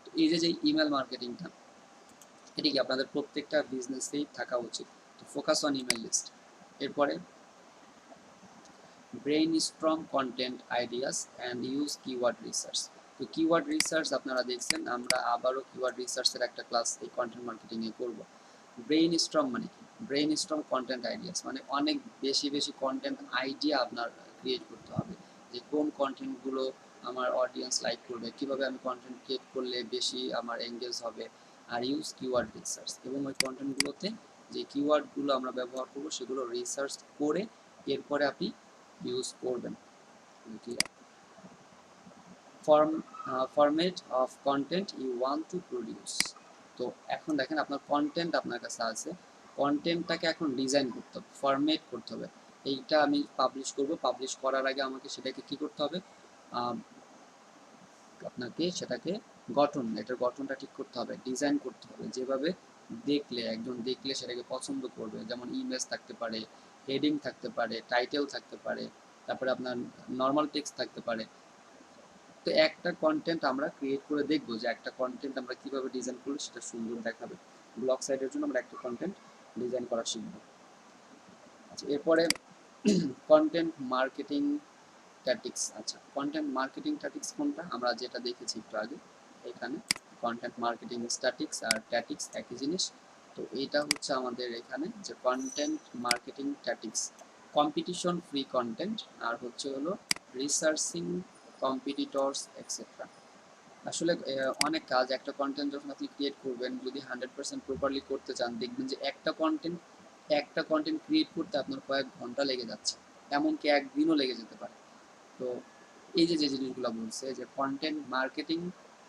তো এই যে ইমেল মার্কেটিংটা, এটি কি আপনাদের প্রত্যেকটা বিজনেসেই থাকা উচিত। তো ফোকাস অন ইমেল লিস্ট। এরপরে brain strong content ideas and use keyword research. তো কিওয়ার্ড রিসার্চ আপনারা দেখছেন, আমরা আবারও কিওয়ার্ড রিসার্চের একটা ক্লাস এই কন্টেন্ট মার্কেটিংয়ে করব। ব্রেইন স্ট্রং মানে কি, ব্রেইন স্ট্রং কন্টেন্ট আইডিয়াস মানে অনেক বেশি বেশি কন্টেন্ট আইডিয়া আপনার ক্রিয়েট করতে হবে। যে কোন কন্টেন্টগুলো আমার অডিয়েন্স লাইক করবে, কিভাবে আমি কন্টেন্ট ক্রিয়েট করলে বেশি আমার এঙ্গেজ হবে, আর ইউজ কিওয়ার্ড রিসার্চ, এবং ওই কন্টেন্টগুলোতে যে কিওয়ার্ডগুলো আমরা ব্যবহার করব সেগুলো রিসার্চ করে এরপরে আপনি ইউজ করবেন। Format of content you want to produce. তো এখন দেখেন আপনার কন্টেন্ট আপনার কাছে আছে, কন্টেন্টটাকে এখন ডিজাইন করতে হবে, ফরম্যাট করতে হবে। এইটা আমি পাবলিশ করব, পাবলিশ করার আগে আমাকে সেটাকে কি করতে হবে, আপনাকে সেটাকে এটার গঠনটা ঠিক করতে হবে, ডিজাইন করতে হবে যেভাবে একজন দেখলে সেটাকে পছন্দ করবে। যেমন ইমেজ থাকতে পারে, হেডিং থাকতে পারে, টাইটেল থাকতে পারে, তারপরে আপনার নর্মাল টেক্সট থাকতে পারে। তো একটা কন্টেন্ট আমরা ক্রিয়েট করে দেখবো যে একটা কন্টেন্ট আমরা কিভাবে ডিজাইন করলে সেটা সুন্দর দেখাবে। ব্লগ সাইটের জন্য আমরা একটা কন্টেন্ট ডিজাইন করা শিখবো। আচ্ছা, এরপরে কন্টেন্ট মার্কেটিং ট্যাকটিক্স। আচ্ছা, কন্টেন্ট মার্কেটিং ট্যাকটিক্স কোনটা? আমরা যেটা দেখেছি একটু আগে, এখানে কন্টেন্ট মার্কেটিং স্ট্যাটিক্স আর ট্যাকটিক্স একই জিনিস। তো এটা হচ্ছে আমাদের এখানে যে content marketing tactics, competition free content, আর হচ্ছে হলো রিসার্চিং কম্পিটিটরস এক্সেট্রা। আসলে অনেক কাজ, একটা কন্টেন্ট যখন আপনি ক্রিয়েট করবেন, যদি 100% প্রপারলি করতে চান, দেখবেন যে একটা কন্টেন্ট ক্রিয়েট করতে আপনার কয়েক ঘন্টা লেগে যাচ্ছে, এমনকি একদিনও লেগে যেতে পারে। তো এই যে জিনিসগুলো বলছে যে কন্টেন্ট মার্কেটিং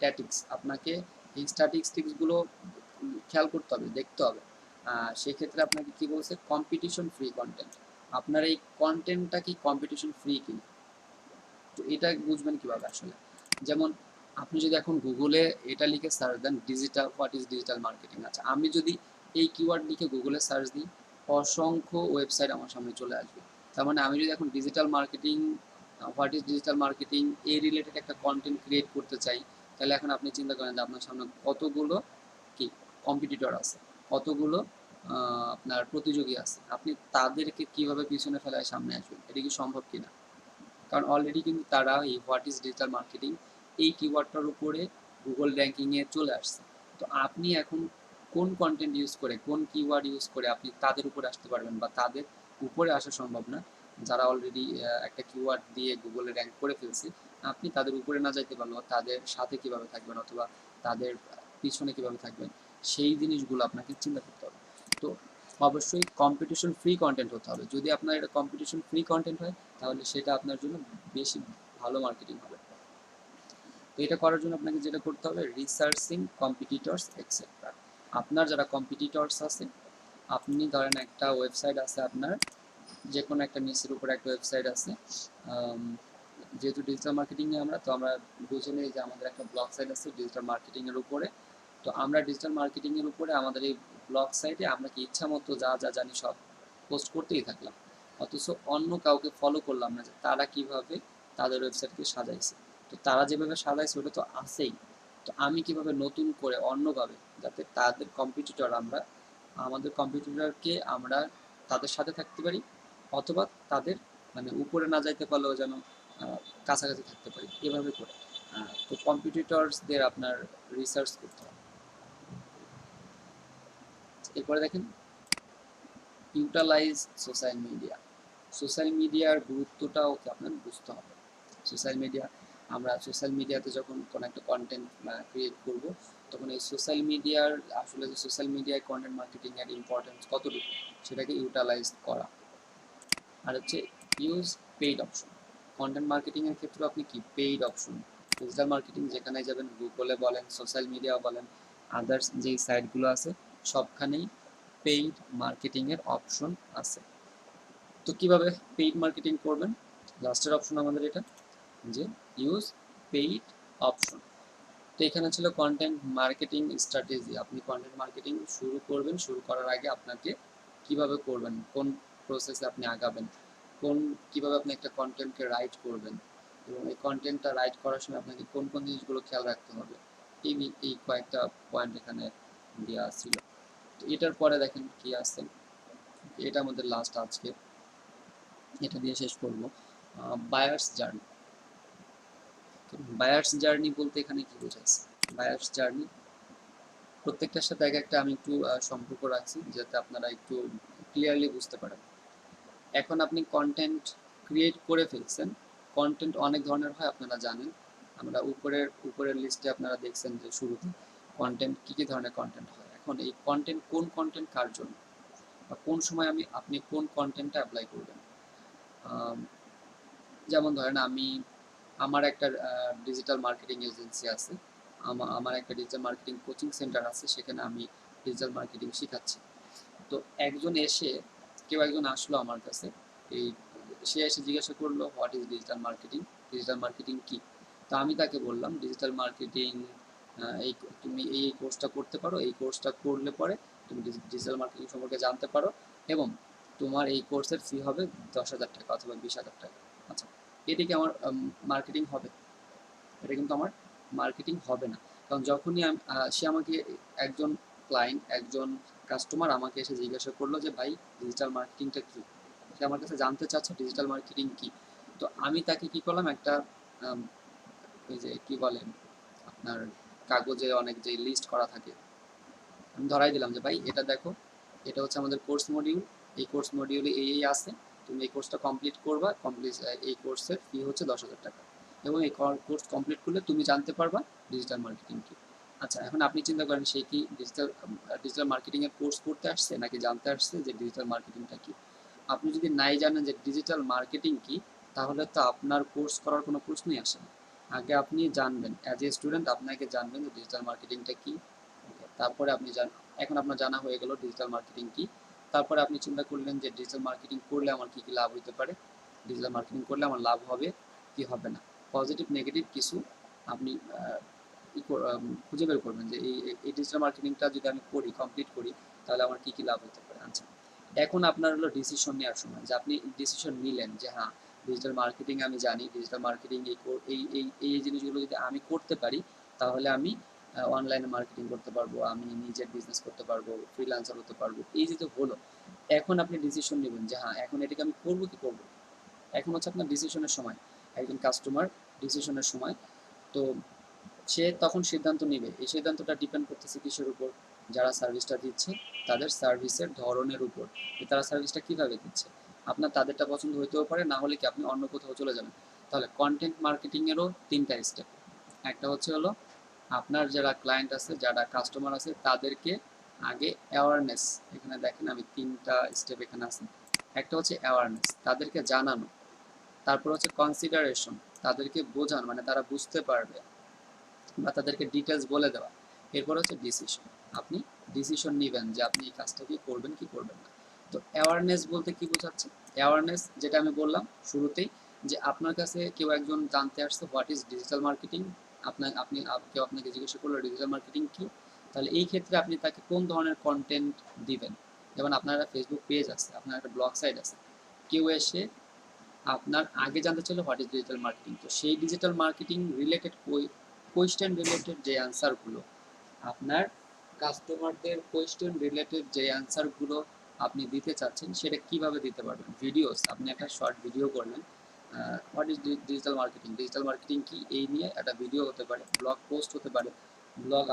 ট্যাকটিক্স, আপনাকে এই স্ট্যাটিস্টিক্সগুলো খেয়াল করতে হবে, দেখতে হবে। সেক্ষেত্রে আপনাকে কি বলছে, কম্পিটিশন ফ্রি কন্টেন্ট, আপনার এই কন্টেন্টটা কি কম্পিটিশন ফ্রি কিনা, তো এটা বুঝবেন কিভাবে আসলে। যেমন আপনি যদি এখন গুগলে এটা লিখে সার্চ দেন, হোয়াট ইজ ডিজিটাল মার্কেটিং, আচ্ছা আমি যদি এই কিওয়ার্ড লিখে গুগলে সার্চ দিই, অসংখ্য ওয়েবসাইট আমার সামনে চলে আসবে। তার মানে আমি যদি এখন digital marketing, what is digital marketing এই রিলেটেড একটা কন্টেন্ট ক্রিয়েট করতে চাই, তাহলে এখন আপনি চিন্তা করেন যে আপনার সামনে কতগুলো কি কম্পিটিটর আছে, কতগুলো আপনার প্রতিযোগী আছে, আপনি তাদেরকে কিভাবে পিছনে ফেলায় সামনে আসবেন, এটা কি সম্ভব কিনা? কারণ অলরেডি কিন্তু তারা এই হোয়াট ইজ ডিজিটাল মার্কেটিং এই কিওয়ার্ডটার উপরে গুগল র্যাঙ্কিংয়ে চলে আসছে। তো আপনি এখন কোন কন্টেন্ট ইউজ করে, কোন কিওয়ার্ড ইউজ করে আপনি তাদের উপরে আসতে পারবেন, বা তাদের উপরে আসা সম্ভব না, যারা অলরেডি একটা কিওয়ার্ড দিয়ে গুগলে র্যাঙ্ক করে ফেলছে, আপনি তাদের উপরে না যাইতে পারলেও তাদের সাথে কিভাবে থাকবেন অথবা তাদের পিছনে কিভাবে থাকবেন, সেই জিনিসগুলো আপনাকে চিন্তা করতে হবে। তো অবশ্যই কম্পিটিশন ফ্রি কন্টেন্ট হতে হবে। যদি আপনার এটা কম্পিটিশন ফ্রি কন্টেন্ট হয়, তাহলে সেটা আপনার জন্য বেশি ভালো মার্কেটিং হবে। তো এটা করার জন্য আপনাকে যেটা করতে হবে, রিসার্চিং কম্পিটিটরস এক্সেট্রা। আপনার যারা কম্পিটিটরস আছে, আপনি ধরেন একটা ওয়েবসাইট আছে আপনার, যে কোনো একটা নিচের উপরে একটা ওয়েবসাইট আছে, যেহেতু ডিজিটাল মার্কেটিং নিয়ে আমরা, তো আমরা বুঝে নিই যে আমাদের একটা ব্লগ সাইট আছে ডিজিটাল মার্কেটিংয়ের উপরে। তো আমরা ডিজিটাল মার্কেটিংয়ের উপরে আমাদের এই ব্লগ সাইটে আমরা কি ইচ্ছা মতো যা যা জানি সব পোস্ট করতেই থাকলাম, অথচ অন্য কাউকে ফলো করলাম না যে তারা কিভাবে তাদের ওয়েবসাইটকে সাজাইছে। তো তারা যেভাবে সাজাইছে ওটা তো আছেই, তো আমি কিভাবে নতুন করে অন্যভাবে, যাতে তাদের কম্পিটিটর আমাদের কম্পিটিটরকে আমরা তাদের সাথে থাকতে পারি, অথবা তাদের মানে উপরে না যাইতে পারলেও যেন কাছাকাছি থাকতে পারি, এভাবে করে। তো কম্পিটিটরসদের আপনার রিসার্চ করতে হবে। এরপরে দেখেন, ইউটিলাইজ সোশ্যাল মিডিয়া। সোশ্যাল মিডিয়ার গুরুত্বটাও আপনার বুঝতে হবে। আমরা সোশ্যাল মিডিয়াতে যখন কোনো একটা কন্টেন্ট ক্রিয়েট করব, তখন এই সোশ্যাল মিডিয়ার আসলে যে সোশ্যাল মিডিয়ায় কন্টেন্ট মার্কেটিং এর ইম্পর্টেন্স কতটুকু, সেটাকে ইউটিলাইজ করা। আর হচ্ছে use paid option. Content marketing এর ক্ষেত্রে আপনি কি পেইড অপশন, ডিজিটাল মার্কেটিং যেখানে যাবেন, গুগলে বলেন, সোশ্যাল মিডিয়া বলেন, আদার্স যেই সাইটগুলো আছে, সবখানেই পেইড মার্কেটিং এর অপশন আছে। তো কিভাবে পেইড মার্কেটিং করবেন, লাস্টের অপশন আমাদের এটা, যে ইউজ পেইড অপশন। তো এখানে ছিল কন্টেন্ট মার্কেটিং স্ট্র্যাটেজি। আপনি কন্টেন্ট মার্কেটিং শুরু করবেন, শুরু করার আগে আপনাকে কিভাবে করবেন, কোন প্রসেসে আপনি আগাবেন, কিভাবে আপনি একটা কন্টেন্টকে রাইট করবেন, এবং এই কন্টেন্টটা রাইট করার সময় আপনাকে কোন কোন জিনিসগুলো খেয়াল রাখতে হবে, এই কয়েকটা পয়েন্ট এখানে দেওয়া ছিল। তো এটার পরে দেখেন কি আছে, এটা আমাদের লাস্ট আজকে, এটা দিয়ে শেষ করব। Buyers journey. বায়ার্স জার্নি বলতে এখানে কি বোঝাচ্ছে, বায়ার্স জার্নি প্রত্যেকটার সাথে এক একটা আমি একটু সম্পর্ক রাখছি, যাতে আপনারা একটু ক্লিয়ারলি বুঝতে পারেন। এখন আপনি কন্টেন্ট ক্রিয়েট করে ফেলছেন, কন্টেন্ট অনেক ধরনের হয়, আপনারা জানেন। আমরা উপরের লিস্টে আপনারা দেখছেন যে শুরুতে কন্টেন্ট কি ধরনের কন্টেন্ট হয়। এখন এই কন্টেন্ট, কোন কন্টেন্ট কার জন্য বা কোন সময় আপনি কোন কন্টেন্টটা অ্যাপ্লাই করবেন। যেমন ধরেন আমার একটা ডিজিটাল মার্কেটিং এজেন্সি আছে, আমার একটা ডিজিটাল মার্কেটিং কোচিং সেন্টার আছে, সেখানে আমি ডিজিটাল মার্কেটিং শেখাচ্ছি। তো কেউ একজন আসলো আমার কাছে, এই সে এসে জিজ্ঞাসা করলো what is digital marketing, digital marketing কি। তো আমি তাকে বললাম ডিজিটাল মার্কেটিং, এই তুমি এই কোর্সটা করতে পারো, এই কোর্সটা করলে পরে তুমি ডিজিটাল মার্কেটিং সম্পর্কে জানতে পারো, এবং তোমার এই কোর্সের ফি হবে 10,000 টাকা অথবা 20,000 টাকা। আচ্ছা, এটা কি আমার মার্কেটিং হবে? এটা কিন্তু আমার মার্কেটিং হবে না। কারণ যখনই সে আমাকে, একজন ক্লায়েন্ট, একজন কাস্টমার আমাকে এসে জিজ্ঞাসা করলো যে ভাই ডিজিটাল মার্কেটিংটা কি, সে আমার কাছে জানতে চাচ্ছে ডিজিটাল মার্কেটিং কি। তো আমি তাকে কি করলাম, একটা ওই যে কি বলেন আপনার কাগজে অনেক যে লিস্ট করা থাকে, আমি ধরাই দিলাম যে ভাই এটা দেখো, এটা হচ্ছে আমাদের কোর্স মডিউল, এই কোর্স মডিউলে এই আছে, তুমি এই কোর্সটা কমপ্লিট করবা, এই কোর্সের ফি হচ্ছে 10,000 টাকা, এবং এই কোর্স কমপ্লিট করলে তুমি জানতে পারবা ডিজিটাল মার্কেটিং কি। আচ্ছা, এখন আপনি চিন্তা করেন সে কি ডিজিটাল মার্কেটিং এর কোর্স করতে আসছে নাকি জানতে আসছে যে ডিজিটাল মার্কেটিংটা কি। আপনি যদি নাই জানেন যে ডিজিটাল মার্কেটিং কি, তাহলে তো আপনার কোর্স করার কোনো প্রশ্নই আসে না। আগে আপনি জানবেন, অ্যাজ এ স্টুডেন্ট আপনাকে জানবেন যে ডিজিটাল মার্কেটিংটা কি। তারপরে এখন আপনার জানা হয়ে গেল ডিজিটাল মার্কেটিং কি। তারপরে আপনি চিন্তা করলেন যে ডিজিটাল মার্কেটিং করলে আমার কি কি লাভ হতে পারে, ডিজিটাল মার্কেটিং করলে আমার লাভ হবে কি হবে না, পজিটিভ নেগেটিভ কিছু আপনি খুঁজে বের করবেন যে এই ডিজিটাল মার্কেটিংটা যদি আমি কমপ্লিট করি, তাহলে আমার কি কি লাভ হতে পারে। আচ্ছা, এখন আপনার হলো ডিসিশন নেওয়ার সময়, যে আপনি ডিসিশন নিলেন যে হ্যাঁ ডিজিটাল মার্কেটিং আমি জানি, ডিজিটাল মার্কেটিং এই জিনিসগুলো যদি আমি করতে পারি, তাহলে আমি অনলাইনে মার্কেটিং করতে পারবো, আমি নিজের বিজনেস করতে পারবো, ফ্রিল্যান্সার হতে পারবো। এই যে হলো, এখন আপনি ডিসিশন নেবেন যে হ্যাঁ এখন এটাকে আমি করবো কি করবো। এখন হচ্ছে আপনার ডিসিশনের সময়, একজন কাস্টমার ডিসিশনের সময়। তো সে তখন সিদ্ধান্ত নেবে, এই সিদ্ধান্তটা ডিপেন্ড করতেছে কিসের উপর, যারা সার্ভিসটা দিচ্ছে তাদের সার্ভিসের ধরনের উপর, যে তারা সার্ভিসটা কিভাবে দিচ্ছে। আপনার তাদেরটা পছন্দ হইতেও পারে, না হলে কি আপনি অন্য কোথাও চলে যাবেন। তাহলে কন্টেন্ট মার্কেটিং এরও 3টা স্টেপ। একটা হলো আপনার যারা ক্লায়েন্ট আছে, যারা কাস্টমার আছে, তাদেরকে আগে অ্যাওয়ারনেস, এখানে দেখেন আমি 3টা স্টেপ এখানে আছে। একটা হচ্ছে অ্যাওয়ারনেস, তাদেরকে জানানো। তারপর হচ্ছে কনসিডারেশন, তাদেরকে বোঝানো, মানে তারা বুঝতে পারবে বা তাদেরকে ডিটেলস বলে দেওয়া। এরপর হচ্ছে ডিসিশন, আপনি ডিসিশন নেবেন যে আপনি এই কাজটা কি করবেন কি করবেন না। তো অ্যাওয়ারনেস বলতে কি বোঝাচ্ছে, অ্যাওয়ারনেস যেটা আমি বললাম শুরুতেই, যে আপনার কাছে কেউ একজন জানতে আসছে হোয়াট ইজ ডিজিটাল মার্কেটিং, কেউ আপনাকে জিজ্ঞাসা করলো ডিজিটাল মার্কেটিং কি, তাহলে এই ক্ষেত্রে আপনি তাকে কোন ধরনের কন্টেন্ট দিবেন। যেমন আপনার একটা ফেসবুক পেজ আছে, আপনার একটা ব্লগ সাইট আছে, কেউ এসে আপনার আগে জানতে চাইলো হোয়াট ইজ ডিজিটাল মার্কেটিং, তো সেই digital marketing related question related যে অ্যান্সারগুলো, আপনার কাস্টমারদের কোয়েশ্চেন রিলেটেড যে অ্যান্সারগুলো আপনি দিতে চাচ্ছেন, সেটা কিভাবে দিতে পারবেন। ভিডিওস, আপনি একটা শর্ট ভিডিও করলেন, what is digital marketing, digital marketing কি, এই নিয়ে একটা ভিডিও হতে পারে, ব্লগ পোস্ট হতে পারে।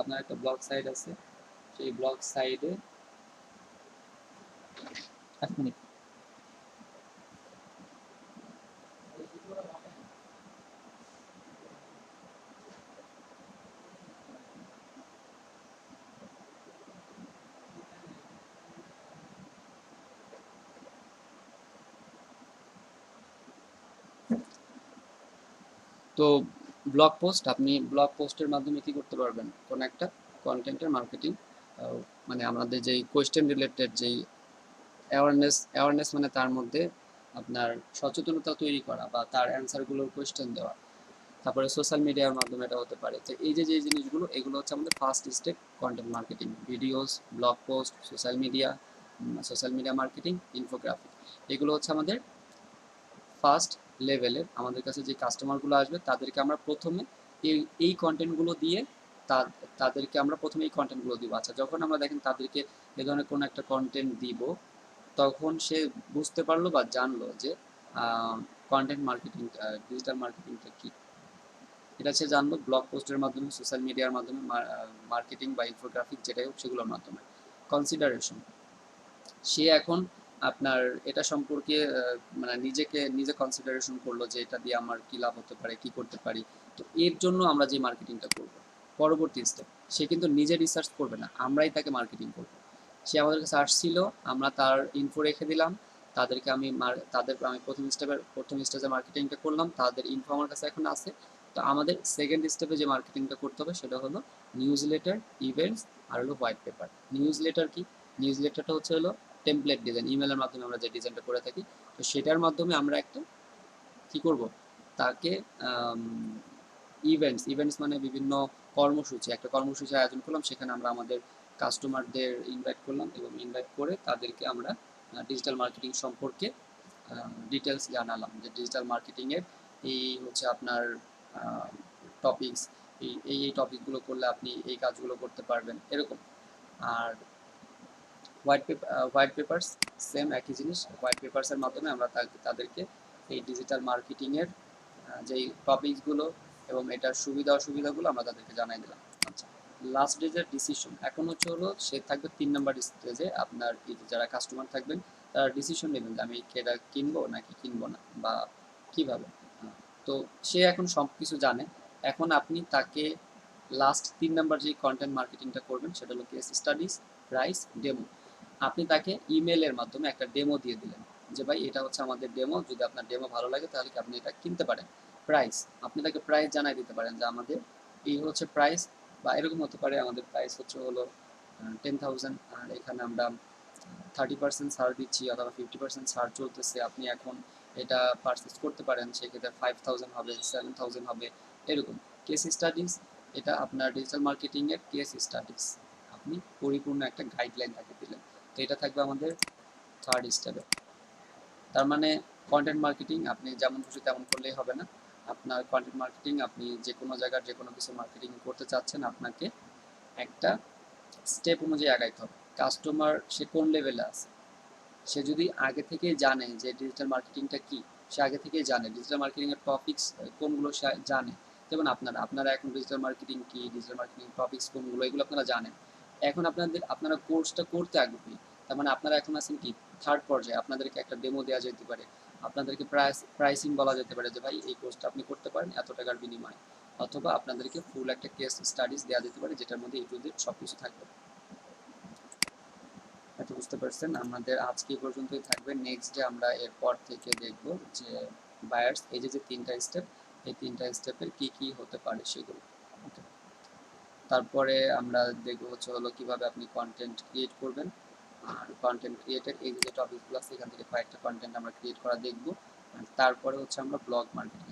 আপনার একটা ব্লগ সাইট আছে, সেই ব্লগ সাইটে, এক মিনিট। তো আপনি ব্লগ পোস্টের মাধ্যমে কি করতে পারবেন, কোন একটা কন্টেন্টের মার্কেটিং, মানে আমাদের যেই কোয়েশ্চেন রিলেটেড যেই অ্যাওয়ারনেস মানে তার মধ্যে আপনার সচেতনতা তৈরি করা বা তার অ্যান্সারগুলোর কোয়েশ্চেন দেওয়া। তারপরে সোশ্যাল মিডিয়ার মাধ্যমে এটা হতে পারে। তো এই যে জিনিসগুলো, এগুলো হচ্ছে আমাদের first step content marketing, videos, blog post, social media marketing, infographic. এগুলো হচ্ছে আমাদের ফার্স্ট লেভেলের। আমাদের কাছে যে কাস্টমারগুলো আসবে তাদেরকে আমরা প্রথমে এই এই কন্টেন্টগুলো দিয়ে তাদেরকে আমরা প্রথমে এই কন্টেন্টগুলো দিব। আচ্ছা, যখন আমরা দেখেন তাদেরকে এ ধরনের কোনো একটা কন্টেন্ট দিব, তখন সে বুঝতে পারলো বা জানলো যে কন্টেন্ট মার্কেটিং, ডিজিটাল মার্কেটিংটা কি। এটা সে জানলো ব্লগ পোস্টের মাধ্যমে, সোশ্যাল মিডিয়ার মাধ্যমে, মার্কেটিং বা ইনফোগ্রাফিক যেটাই হোক সেগুলোর মাধ্যমে। কনসিডারেশন, সে এখন আপনার এটা সম্পর্কে মানে নিজে কনসিডারেশন করলো যে এটা দিয়ে আমার কি লাভ হতে পারে, কি করতে পারি। তো এর জন্য আমরা যে মার্কেটিংটা করব, পরবর্তী স্টেপ, সে কিন্তু নিজে রিসার্চ করবে না, আমরাই তাকে মার্কেটিং করব। সে আমাদের কাছে আসছিল, আমরা তার ইনফো রেখে দিলাম, আমি প্রথম স্টেজে মার্কেটিংটা করলাম, তাদের ইনফো আমার কাছে এখন আছে। তো আমাদের সেকেন্ড স্টেপে যে মার্কেটিংটা করতে হবে সেটা হলো নিউজ লেটার, ইভেন্টস, আর হলো হোয়াইট পেপার। নিউজ লেটার কি? নিউজ লেটারটা হলো টেমপ্লেট ডিজাইন, ইমেলের মাধ্যমে আমরা যে ডিজাইনটা করে থাকি। তো সেটার মাধ্যমে আমরা একটা কি করব, তাকে ইভেন্টস মানে বিভিন্ন কর্মসূচি, একটা কর্মসূচি আয়োজন করলাম, সেখানে আমরা আমাদের কাস্টমারদের ইনভাইট করলাম এবং ইনভাইট করে তাদেরকে আমরা ডিজিটাল মার্কেটিং সম্পর্কে ডিটেলস জানালাম, যে ডিজিটাল মার্কেটিংয়ের এই হচ্ছে আপনার টপিকস, এই টপিকগুলো করলে আপনি এই কাজগুলো করতে পারবেন, এরকম। আর হোয়াইট পেপারস, সেম একই জিনিস। হোয়াইট পেপারসের মাধ্যমে আমরা তাদেরকে এই ডিজিটাল মার্কেটিংয়ের যেই টপিকসগুলো এবং এটার সুবিধা অসুবিধাগুলো আমরা তাদেরকে জানাই দিলাম। আচ্ছা, লাস্ট স্টেজের ডিসিশন এখন হলো সে থাকবে 3 নম্বর স্টেজে। আপনার এই যে যারা কাস্টমার থাকবেন তারা ডিসিশন নেবেন যে আমি এটা কিনবো নাকি কিনবো না, বা কিভাবে। তো সে এখন সব কিছু জানে। এখন আপনি তাকে লাস্ট 3 নম্বর যে কন্টেন্ট মার্কেটিংটা করবেন সেটা হলো কেস স্টাডিজ, প্রাইস, ডেমো। আপনি তাকে ইমেলের মাধ্যমে একটা ডেমো দিয়ে দিলেন যে ভাই এটা হচ্ছে আমাদের ডেমো, যদি আপনার ডেমো ভালো লাগে তাহলে কি আপনি এটা কিনতে পারেন। প্রাইস, আপনি তাকে প্রাইস জানাই দিতে পারেন যে আমাদের এই হচ্ছে প্রাইস, বা এরকম হতে পারে আমাদের প্রাইস হলো 10,000, আর এখানে আমরা 30% ছাড় দিচ্ছি অথবা 50% ছাড় চলতেছে, আপনি এখন এটা পারচেস করতে পারেন, সেক্ষেত্রে 5,000 হবে, 7,000 হবে, এরকম। কেস স্টাডিজ, এটা আপনার ডিজিটাল মার্কেটিংয়ের কেস স্টাডিজ, আপনি পরিপূর্ণ একটা গাইডলাইন তাকে দিলেন। তো এটা থাকবে আমাদের থার্ড স্টেপে। তার মানে কন্টেন্ট মার্কেটিং আপনি যেমন খুশি তেমন করলেই হবে না। আপনার কন্টেন্ট মার্কেটিং, আপনি যে কোনো জায়গার যে কোনো কিছু মার্কেটিং করতে চাচ্ছেন, আপনাকে একটা স্টেপ অনুযায়ী আগাইতে হবে। কাস্টমার সে কোন লেভেলে আছে, সে যদি আগে থেকেই জানে যে ডিজিটাল মার্কেটিংটা কি, সে আগে থেকেই জানে ডিজিটাল মার্কেটিং এর টপিকস কোনগুলো সে জানে। যেমন আপনারা এখন ডিজিটাল মার্কেটিং কি, ডিজিটাল মার্কেটিং টপিকস কোনগুলো, এগুলো আপনারা জানেন। এখন আপনারা কোর্সটা করতে আগ্রহী, তার মানে আপনারা এখন আছেন কি থার্ড পর্যায়ে। আপনাদেরকে একটা ডেমো দেওয়া যেতে পারে, আপনাদেরকে প্রাইসিং বলা যেতে পারে যে ভাই এই কোর্সটা আপনি করতে পারেন এত টাকার বিনিময়ে, অথবা আপনাদেরকে ফুল একটা কেস স্টাডিজ দেওয়া যেতে পারে যেটার মধ্যে A to Z সবকিছু থাকবে। হয়তো বুঝতে পারছেন। আমাদের আজকে এই পর্যন্তই থাকবে। নেক্সট ডে আমরা এরপর থেকে দেখব যে বায়ার্স, এই যে 3টা স্টেপ, এই 3টা স্টেপের কি কি হতে পারে সেগুলো। ওকে, তারপরে আমরা দেখব হলো কিভাবে আপনি কন্টেন্ট ক্রিয়েট করবেন। আর কন্টেন্ট ক্রিয়েটের এই যে টপিকগুলো আছে এখান থেকে কয়েকটা কন্টেন্ট আমরা ক্রিয়েট করা দেখব। তারপরে আমরা ব্লগ মার্কেটিং